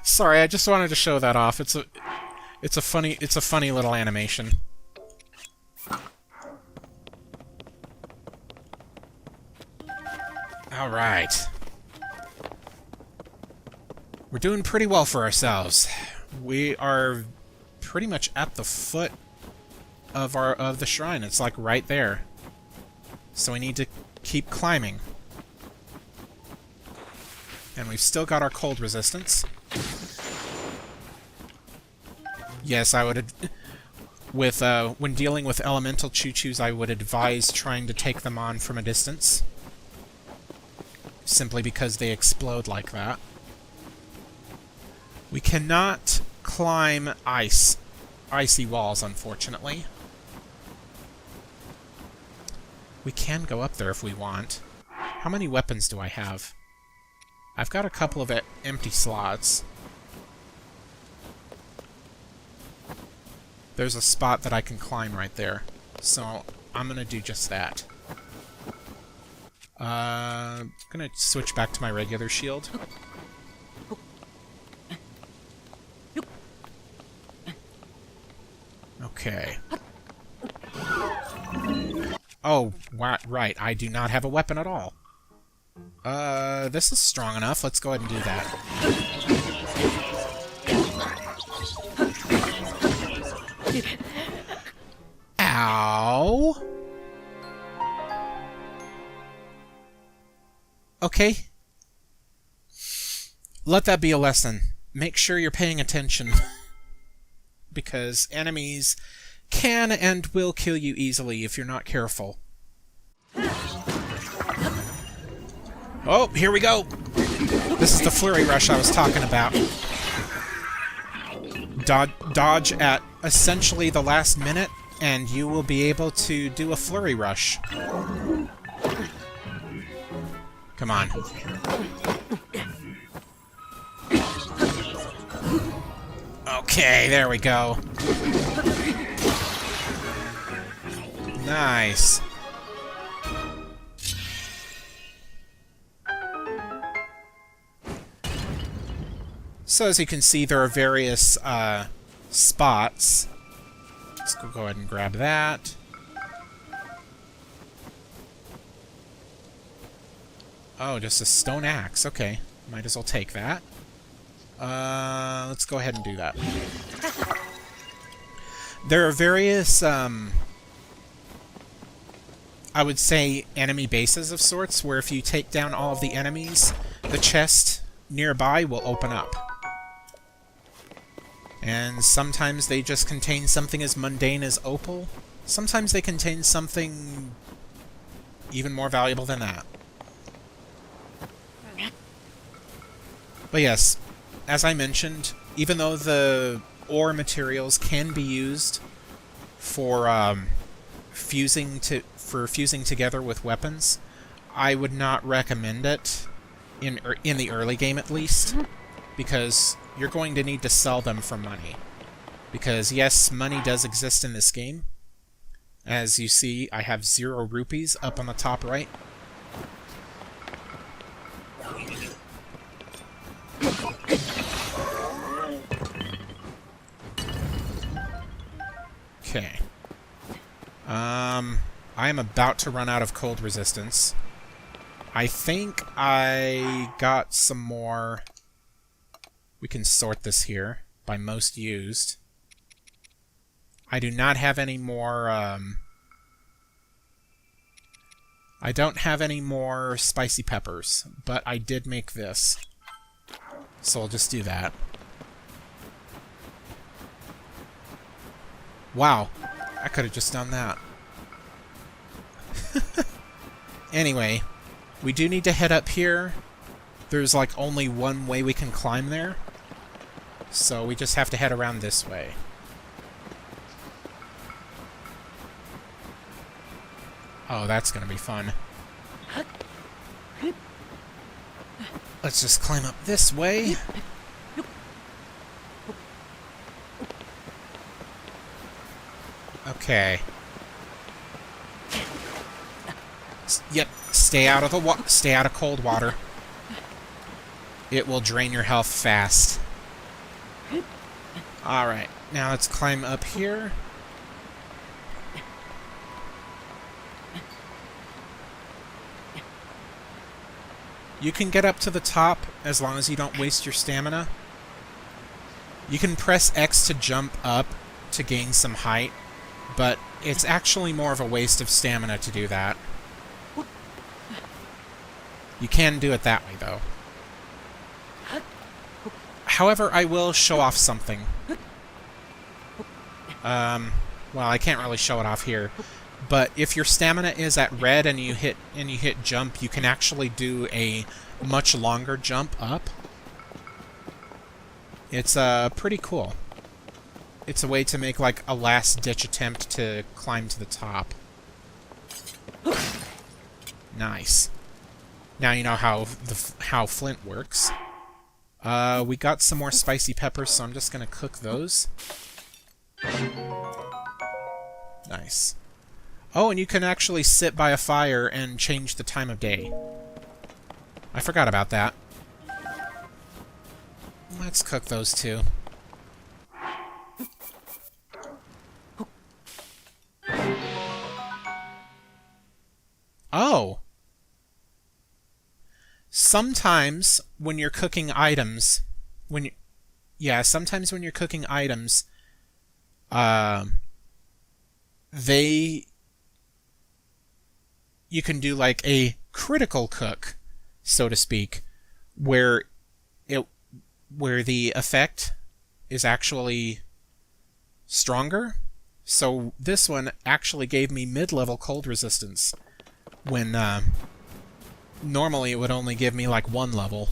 Speaker 2: Sorry, I just wanted to show that off. It's a funny little animation. All right. We're doing pretty well for ourselves. We are pretty much at the foot of the shrine. It's like right there. So we need to keep climbing. And we've still got our cold resistance. Yes, I would when dealing with elemental choo-choos, I would advise trying to take them on from a distance. Simply because they explode like that. We cannot climb icy walls, unfortunately. We can go up there if we want. How many weapons do I have? I've got a couple of empty slots. There's a spot that I can climb right there. So I'm gonna do just that. I'm gonna switch back to my regular shield. Okay. Oh, right. I do not have a weapon at all. This is strong enough. Let's go ahead and do that. Ow! Okay. Let that be a lesson. Make sure you're paying attention. Because enemies can and will kill you easily if you're not careful. Oh, here we go! This is the flurry rush I was talking about. Dodge at essentially the last minute, and you will be able to do a flurry rush. Come on. Okay, there we go. Nice. So as you can see, there are various spots. Let's go ahead and grab that. Oh, just a stone axe. Okay, might as well take that. Let's go ahead and do that. There are various, I would say, enemy bases of sorts, where if you take down all of the enemies, the chest nearby will open up. And sometimes they just contain something as mundane as opal. Sometimes they contain something even more valuable than that. But yes, as I mentioned, even though the ore materials can be used for fusing together with weapons, I would not recommend it in the early game at least, because you're going to need to sell them for money. Because yes, money does exist in this game. As you see, I have 0 rupees up on the top right. Okay. I am about to run out of cold resistance. I think I got some more... We can sort this here by most used. I do not have any more, I don't have any more spicy peppers, but I did make this. So I'll just do that. Wow, I could have just done that. Anyway, we do need to head up here. There's like only one way we can climb there. So we just have to head around this way. Oh, that's gonna be fun. Let's just climb up this way. Okay. Yep, stay out of cold water. It will drain your health fast. Alright, now let's climb up here. You can get up to the top as long as you don't waste your stamina. You can press X to jump up to gain some height, but it's actually more of a waste of stamina to do that. You can do it that way, though. However, I will show off something. Well, I can't really show it off here. But if your stamina is at red and you hit jump, you can actually do a much longer jump up. It's pretty cool. It's a way to make like a last-ditch attempt to climb to the top. Nice. Now you know how flint works. We got some more spicy peppers, so I'm just gonna cook those. Nice. Oh, and you can actually sit by a fire and change the time of day. I forgot about that. Let's cook those too. Oh! Sometimes when you're cooking items, sometimes when you're cooking items, you can do like a critical cook, so to speak, where the effect is actually stronger. So this one actually gave me mid-level cold resistance, when normally it would only give me like 1 level.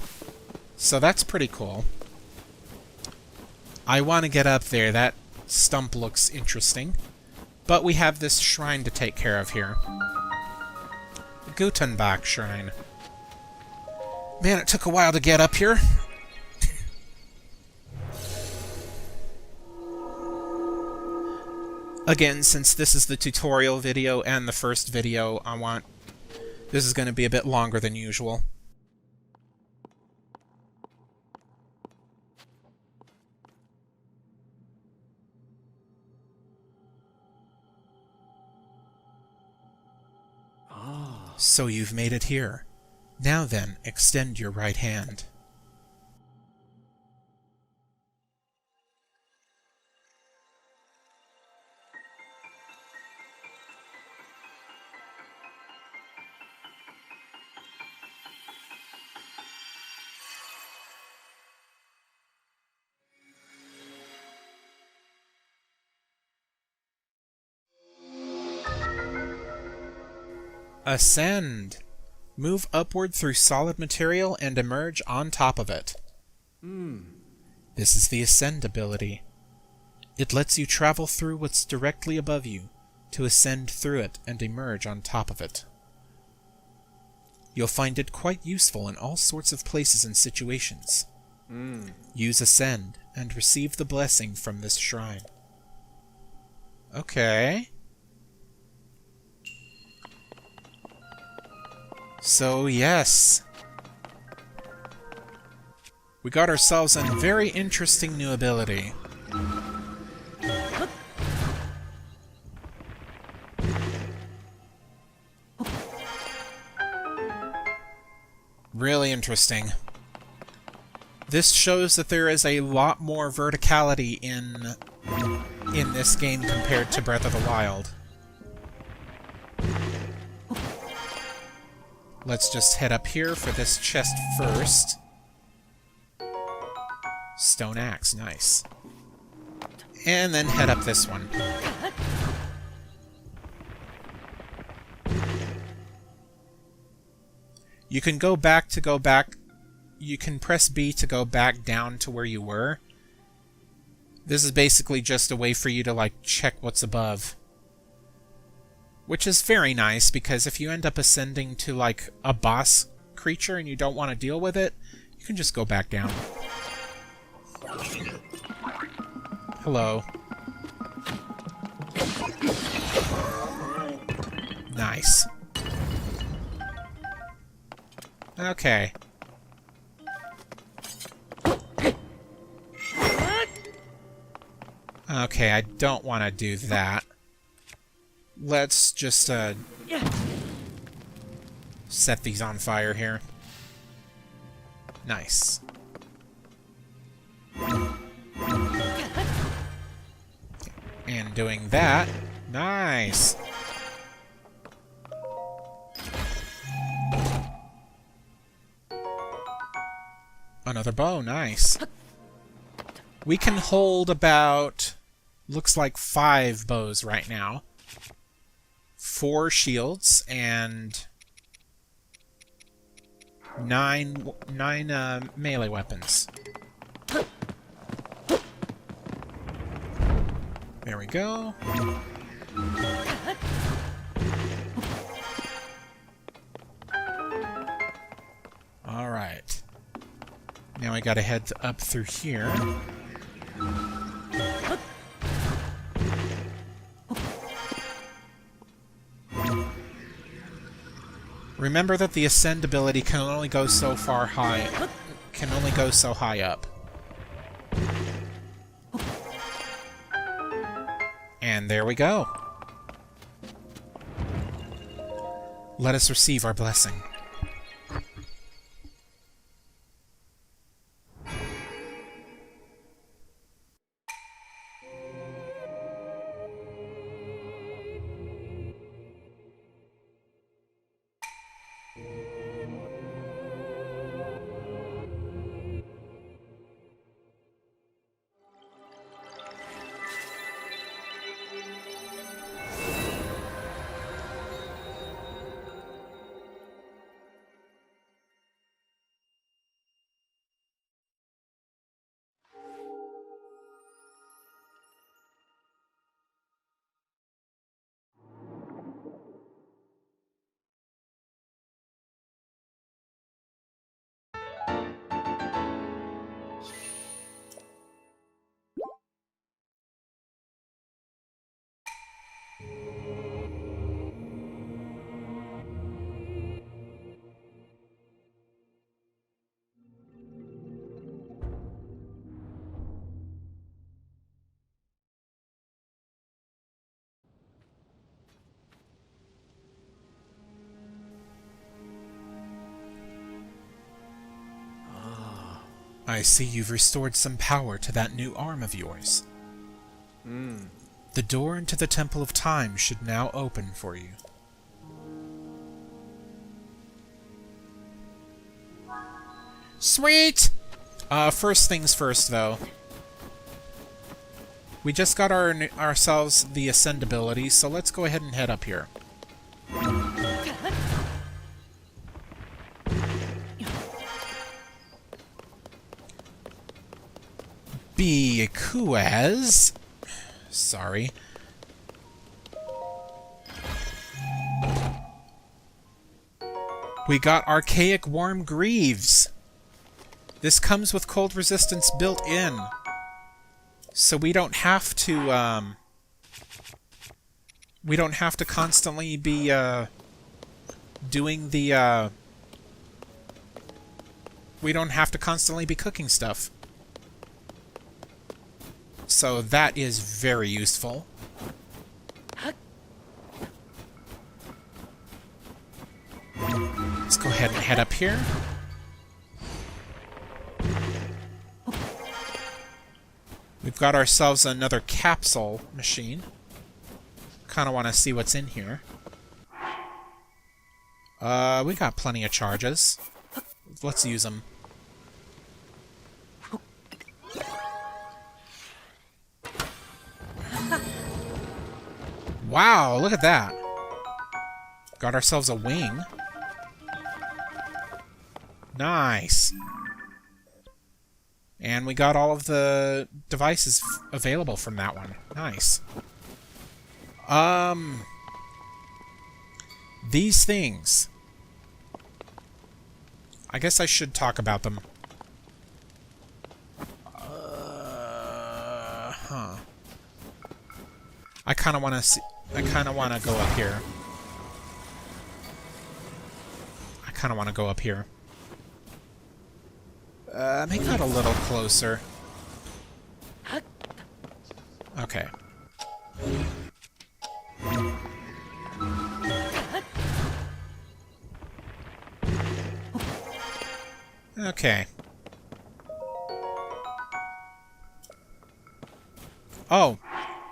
Speaker 2: So that's pretty cool. I want to get up there. That stump looks interesting. But we have this shrine to take care of here. Gutenbach Shrine. Man, it took a while to get up here. Again, since this is the tutorial video and the first video, this is going to be a bit longer than usual. So you've made it here. Now then, extend your right hand. Ascend! Move upward through solid material and emerge on top of it. This is the Ascend ability. It lets you travel through what's directly above you, to ascend through it and emerge on top of it. You'll find it quite useful in all sorts of places and situations. Use Ascend and receive the blessing from this shrine. Okay. So, yes. We got ourselves a very interesting new ability. Really interesting. This shows that there is a lot more verticality in this game compared to Breath of the Wild. Let's just head up here for this chest first. Stone axe, nice. And then head up this one. You can go back to go back. You can press B to go back down to where you were. This is basically just a way for you to, like, check what's above. Which is very nice, because if you end up ascending to, like, a boss creature and you don't want to deal with it, you can just go back down. Hello. Nice. Okay. Okay, I don't want to do that. Let's just, set these on fire here. Nice. And doing that, nice. Another bow, nice. We can hold about, looks like 5 bows right now. 4 shields and 9 melee weapons. There we go. Alright. Now we gotta head up through here. Remember that the Ascend ability can only go so far high. Can only go so high up. And there we go. Let us receive our blessing. I see you've restored some power to that new arm of yours. The door into the Temple of Time should now open for you. Sweet! First things first, though. We just got ourselves the Ascend ability, so let's go ahead and head up here. Because... Sorry. We got Archaic Worm Greaves. This comes with cold resistance built in. So we don't have to, we don't have to constantly be, doing the, we don't have to constantly be cooking stuff. So that is very useful. Let's go ahead and head up here. We've got ourselves another capsule machine. Kind of want to see what's in here. We got plenty of charges. Let's use them. Wow, look at that. Got ourselves a wing. Nice. And we got all of the devices available from that one. Nice. These things. I guess I should talk about them. I kind of want to see... I kind of want to go up here. I kind of want to go up here. Make that a little closer. Okay. Okay. Oh,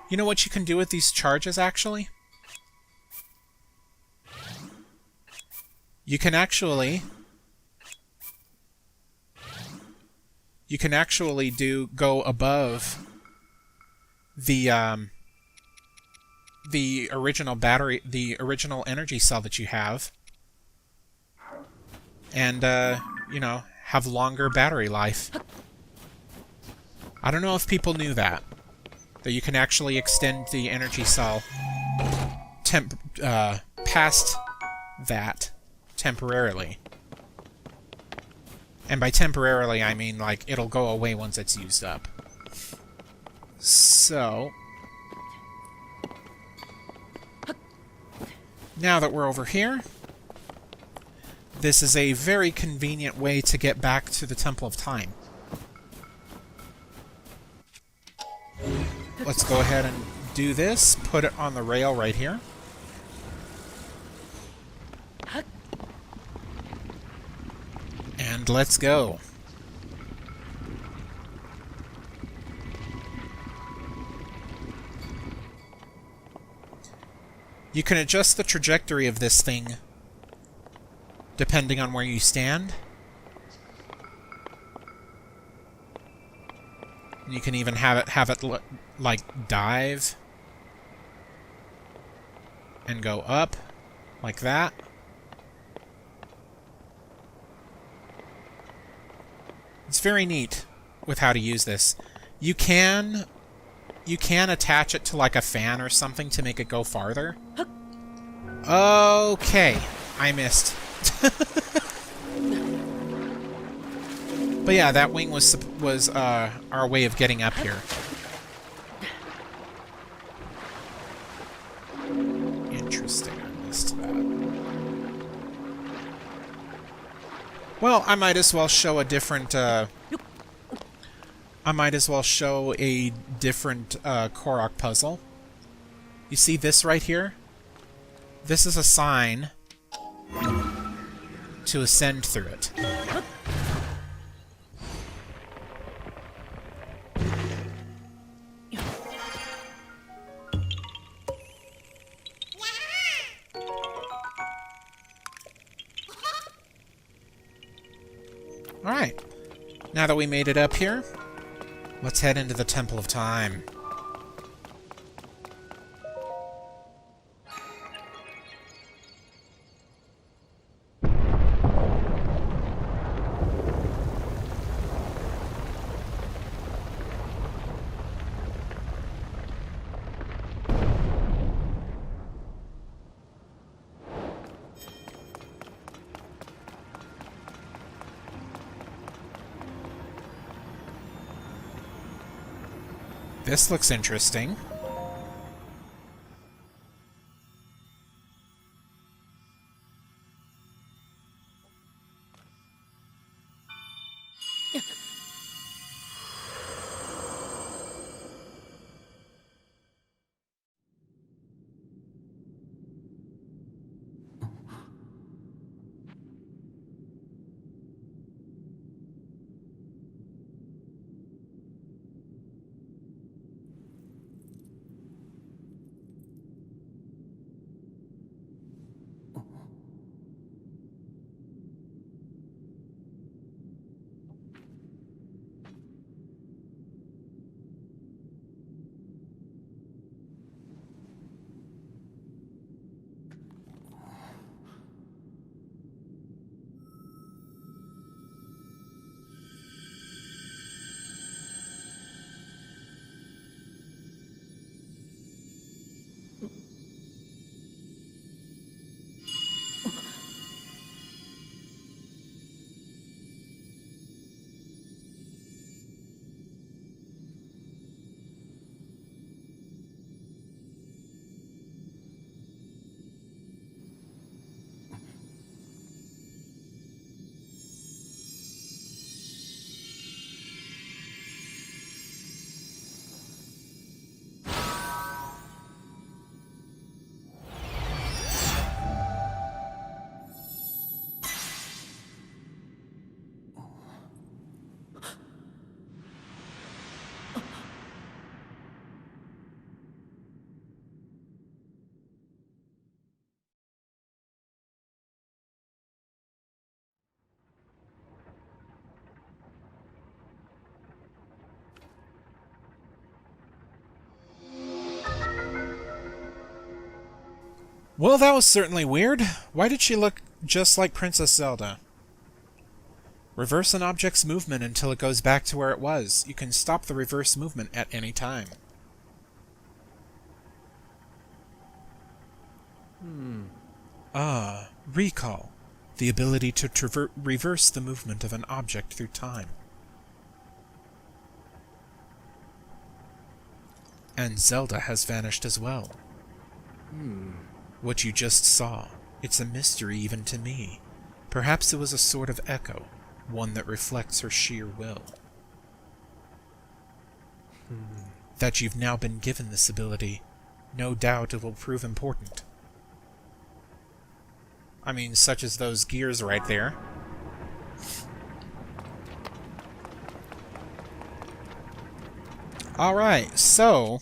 Speaker 2: you know what you can do with these charges, actually? You can actually go above the original battery, the original energy cell that you have, and you know, have longer battery life. I don't know if people knew that you can actually extend the energy cell past that temporarily. And by temporarily, I mean, like, it'll go away once it's used up. So... now that we're over here, this is a very convenient way to get back to the Temple of Time. Let's go ahead and do this. Put it on the rail right here. And let's go. You can adjust the trajectory of this thing depending on where you stand. You can even have it like dive and go up like that. It's very neat with how to use this. You can attach it to like a fan or something to make it go farther. Okay, I missed. But yeah, that wing was our way of getting up here. Interesting, I missed that. Well, I might as well show a different Korok puzzle. You see this right here? This is a sign to ascend through it. Alright, now that we made it up here, let's head into the Temple of Time. This looks interesting. Well, that was certainly weird. Why did she look just like Princess Zelda? Reverse an object's movement until it goes back to where it was. You can stop the reverse movement at any time. Recall. The ability to reverse the movement of an object through time. And Zelda has vanished as well. What you just saw, it's a mystery even to me. Perhaps it was a sort of echo, one that reflects her sheer will. That you've now been given this ability, no doubt it will prove important. I mean, such as those gears right there. Alright, so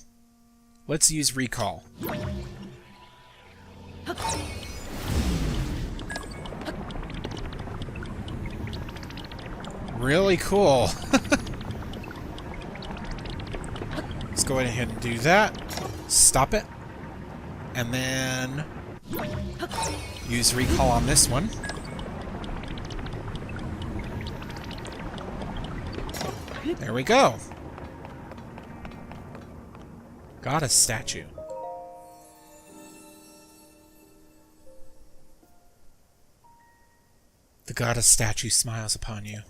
Speaker 2: let's use recall. Really cool. Let's go ahead and do that. Stop it. And then use recall on this one. There we go. Goddess statue. The goddess statue smiles upon you.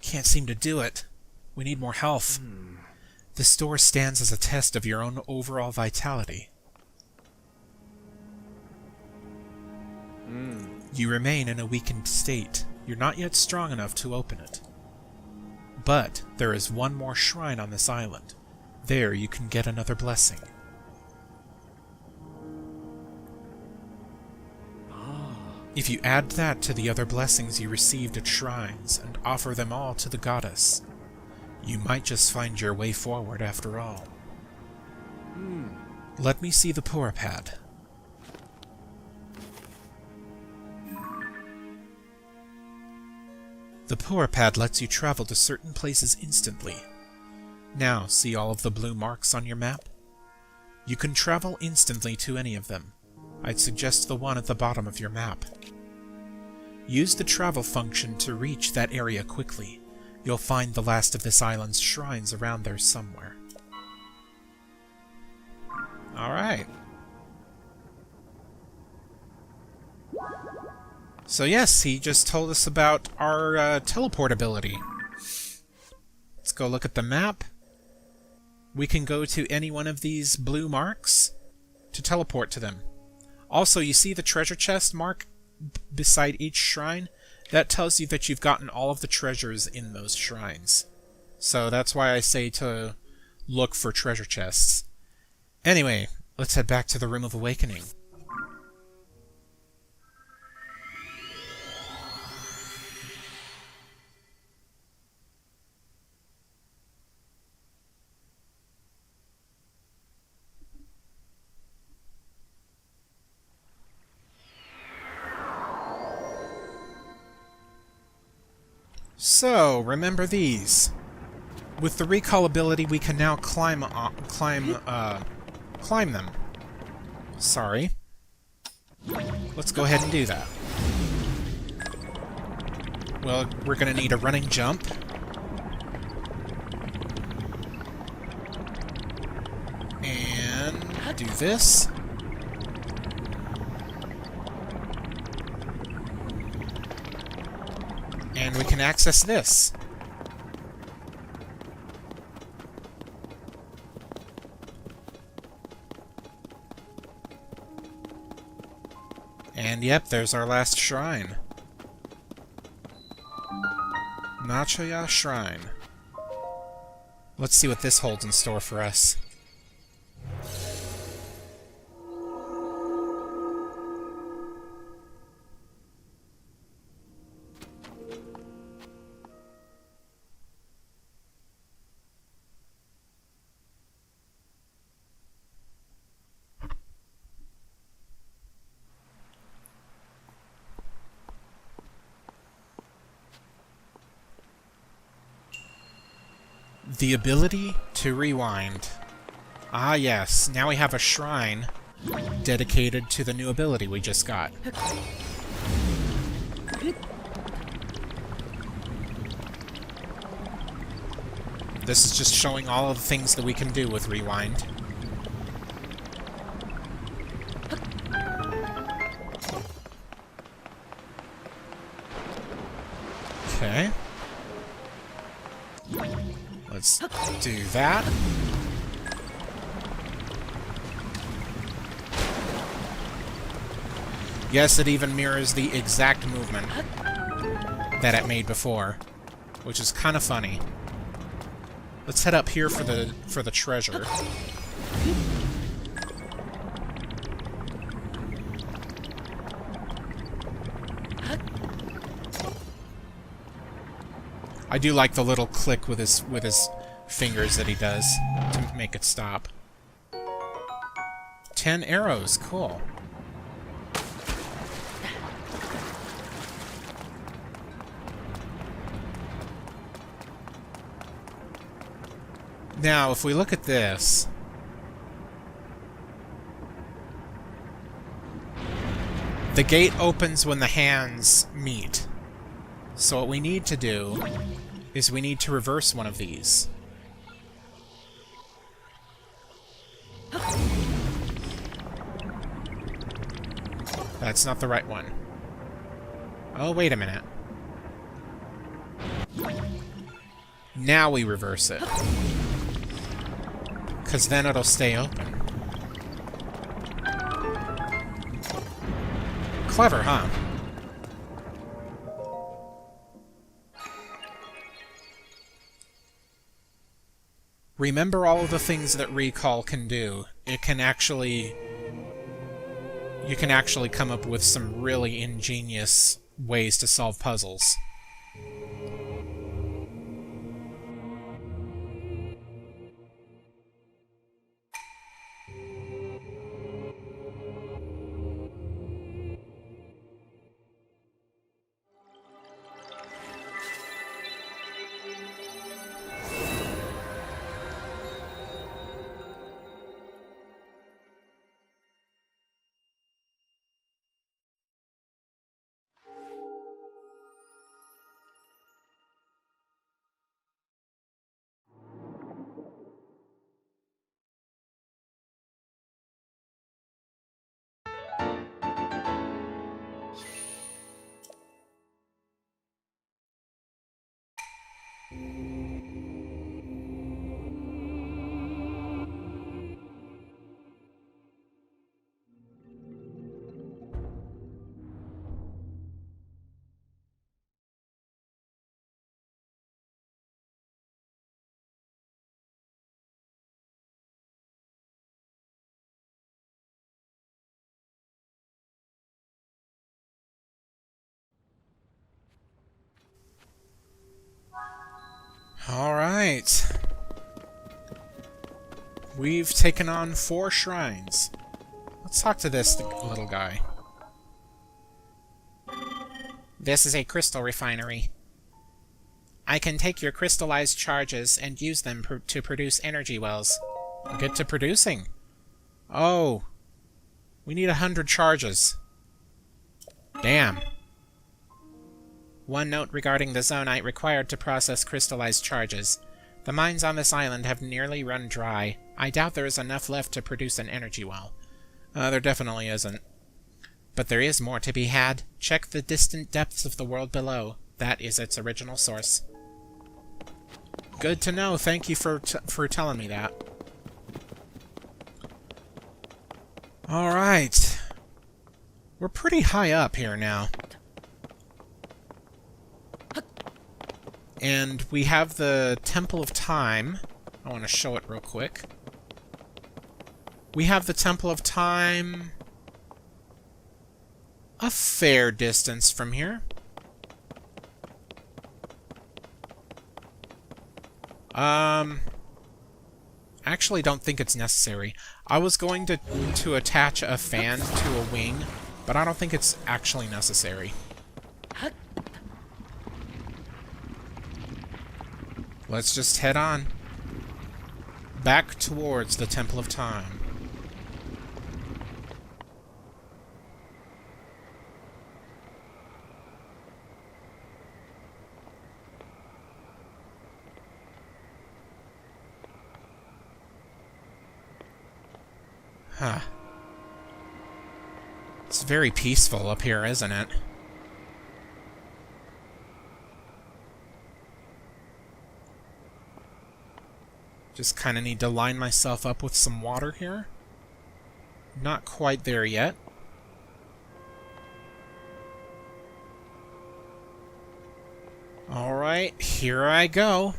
Speaker 2: Can't seem to do it. We need more health. This door stands as a test of your own overall vitality. You remain in a weakened state. You're not yet strong enough to open it. But there is one more shrine on this island. There you can get another blessing. If you add that to the other blessings you received at shrines and offer them all to the goddess, you might just find your way forward after all. Let me see the Purapad. The Purapad lets you travel to certain places instantly. Now, see all of the blue marks on your map? You can travel instantly to any of them. I'd suggest the one at the bottom of your map. Use the travel function to reach that area quickly, You'll find the last of this island's shrines around there somewhere. Alright. So yes, he just told us about our teleport ability. Let's go look at the map. We can go to any one of these blue marks to teleport to them. Also, you see the treasure chest mark beside each shrine? That tells you that you've gotten all of the treasures in those shrines. So that's why I say to look for treasure chests. Anyway, let's head back to the Room of Awakening. So, remember these. With the recall ability, we can now climb them. Sorry. Let's go ahead and do that. Well, we're gonna need a running jump. And do this. And we can access this. And yep, there's our last shrine. Nachoya Shrine. Let's see what this holds in store for us. The ability to rewind. Ah yes, now we have a shrine dedicated to the new ability we just got. This is just showing all of the things that we can do with rewind. Okay. Let's do that. Yes, it even mirrors the exact movement that it made before, which is kind of funny. Let's head up here for the treasure. I do like the little click with his fingers that he does to make it stop. 10 arrows, cool. Now, if we look at this, the gate opens when the hands meet. So what we need to do is we need to reverse one of these. That's not the right one. Oh, wait a minute. Now we reverse it. Because then it'll stay open. Clever, huh? Remember all of the things that recall can do. It can actually... You can actually come up with some really ingenious ways to solve puzzles. Alright. We've taken on 4 shrines. Let's talk to this little guy.
Speaker 5: This is a crystal refinery. I can take your crystallized charges and use them to produce energy wells.
Speaker 2: We'll get to producing. Oh. We need 100 charges. Damn.
Speaker 5: One note regarding the zonite required to process crystallized charges. The mines on this island have nearly run dry. I doubt there is enough left to produce an energy well.
Speaker 2: There definitely isn't.
Speaker 5: But there is more to be had. Check the distant depths of the world below. That is its original source.
Speaker 2: Good to know. Thank you for telling me that. Alright. We're pretty high up here now. And we have the Temple of Time. I want to show it real quick. We have the Temple of Time a fair distance from here. Actually don't think it's necessary. I was going to attach a fan to a wing, but I don't think it's actually necessary. Let's just head on. Back towards the Temple of Time. Huh. It's very peaceful up here, isn't it? Just kind of need to line myself up with some water here. Not quite there yet. Alright, here I go.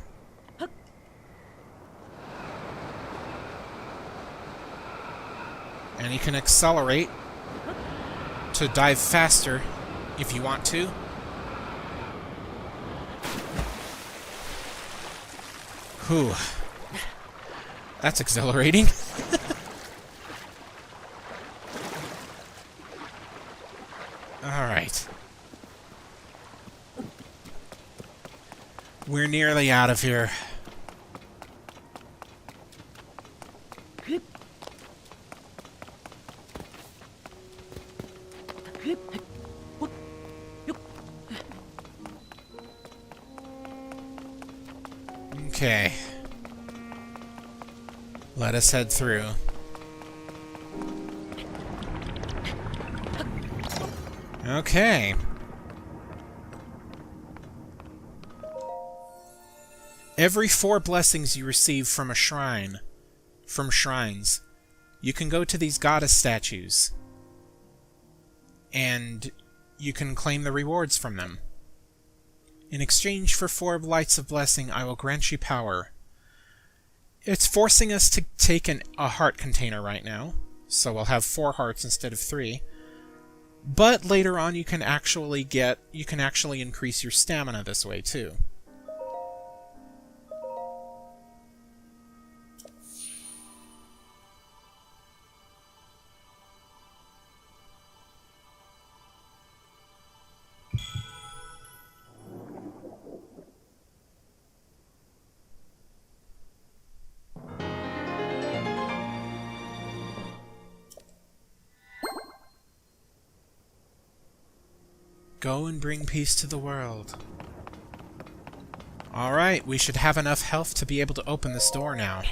Speaker 2: And you can accelerate to dive faster if you want to. Whew. That's exhilarating. Alright. We're nearly out of here. Okay. Let us head through. Okay. Every 4 blessings you receive from a shrine, from shrines, you can go to these goddess statues, and you can claim the rewards from them. In exchange for 4 lights of blessing, I will grant you power. It's forcing us to take a heart container right now, so we'll have 4 hearts instead of 3. But later on, you can actually increase your stamina this way too. Go and bring peace to the world. Alright, we should have enough health to be able to open this door now.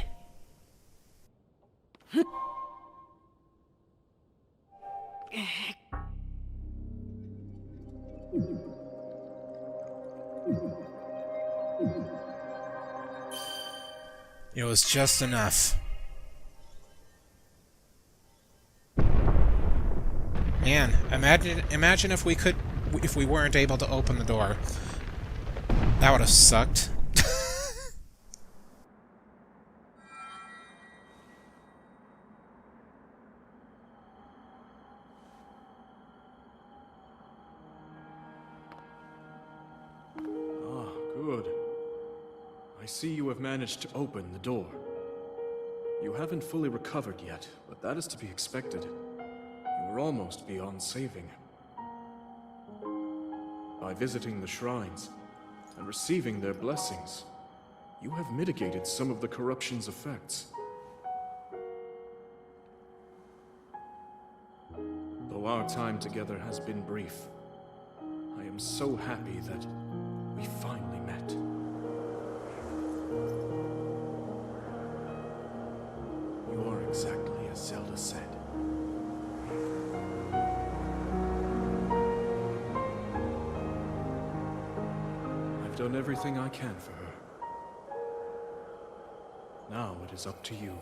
Speaker 2: It was just enough. Man, imagine if we weren't able to open the door. That would have sucked.
Speaker 4: Ah, good. I see you have managed to open the door. You haven't fully recovered yet, but that is to be expected. You were almost beyond saving. By visiting the shrines and receiving their blessings, you have mitigated some of the corruption's effects. Though our time together has been brief, I am so happy that we finally met. You are exactly as Zelda said. I've done everything I can for her. Now it is up to you.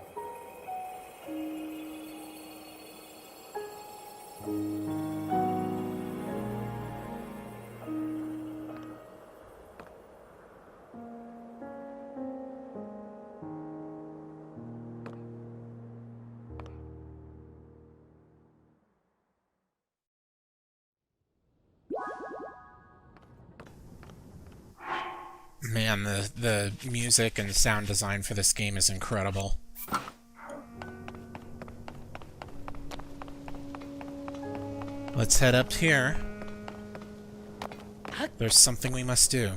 Speaker 2: Man, the music and sound design for this game is incredible. Let's head up here. There's something we must do.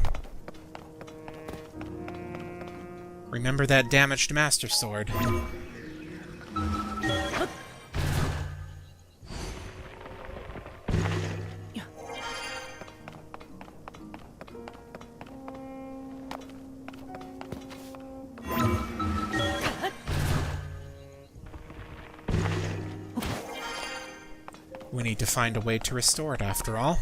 Speaker 2: Remember that damaged Master Sword. We need to find a way to restore it, after all.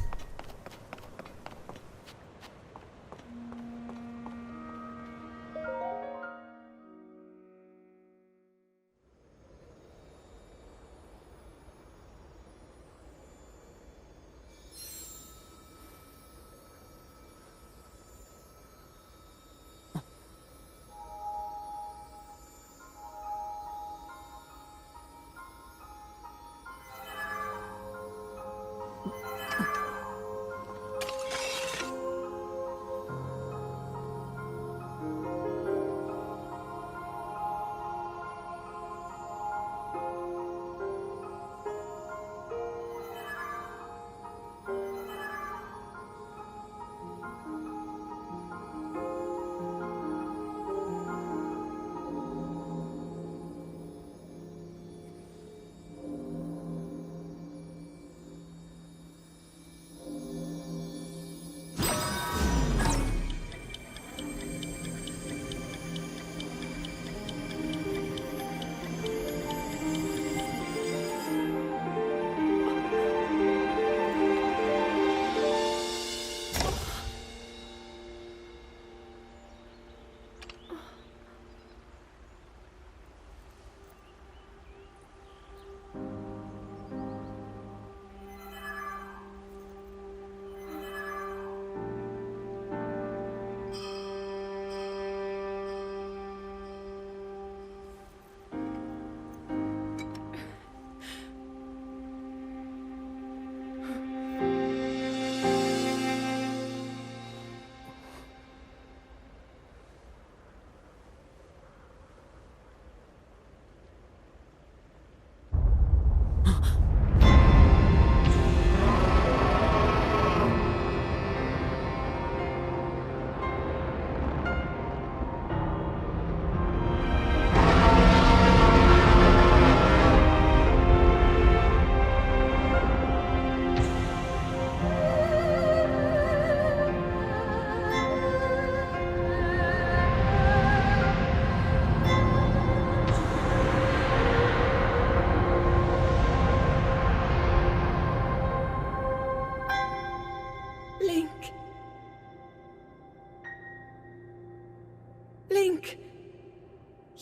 Speaker 1: Link!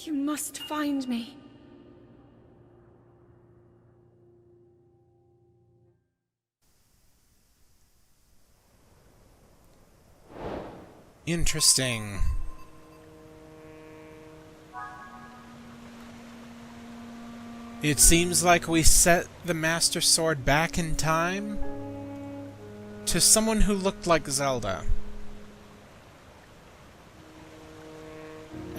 Speaker 1: You must find me.
Speaker 2: Interesting. It seems like we set the Master Sword back in time to someone who looked like Zelda.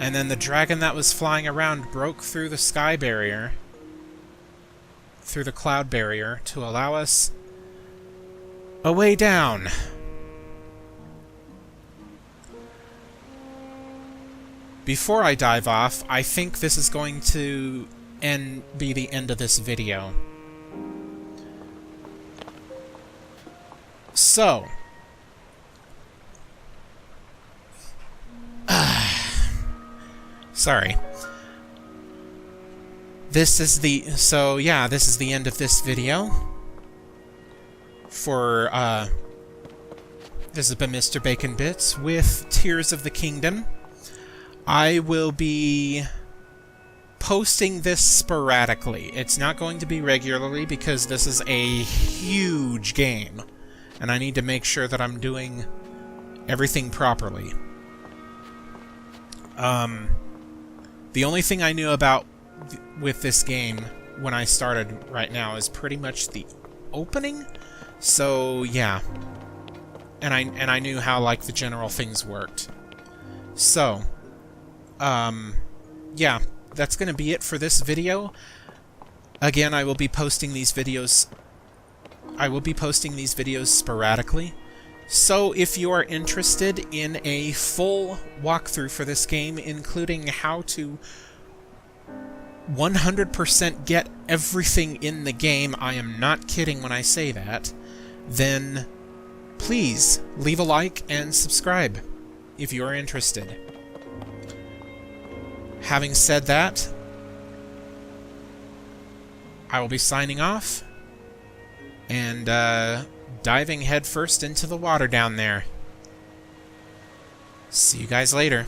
Speaker 2: And then the dragon that was flying around broke through the sky barrier, through the cloud barrier, to allow us a way down. Before I dive off, I think this is going to be the end of this video. So, sorry. This is the end of this video. For this has been Mr. Bacon Bits with Tears of the Kingdom. I will be posting this sporadically. It's not going to be regularly because this is a huge game, and I need to make sure that I'm doing everything properly. The only thing I knew about with this game when I started right now is pretty much the opening. So yeah, and I knew how like the general things worked. So, yeah, that's gonna be it for this video. Again, I will be posting these videos. Sporadically. So if you are interested in a full walkthrough for this game, including how to 100% get everything in the game, I am not kidding when I say that, then please leave a like and subscribe if you are interested. Having said that, I will be signing off and diving headfirst into the water down there. See you guys later.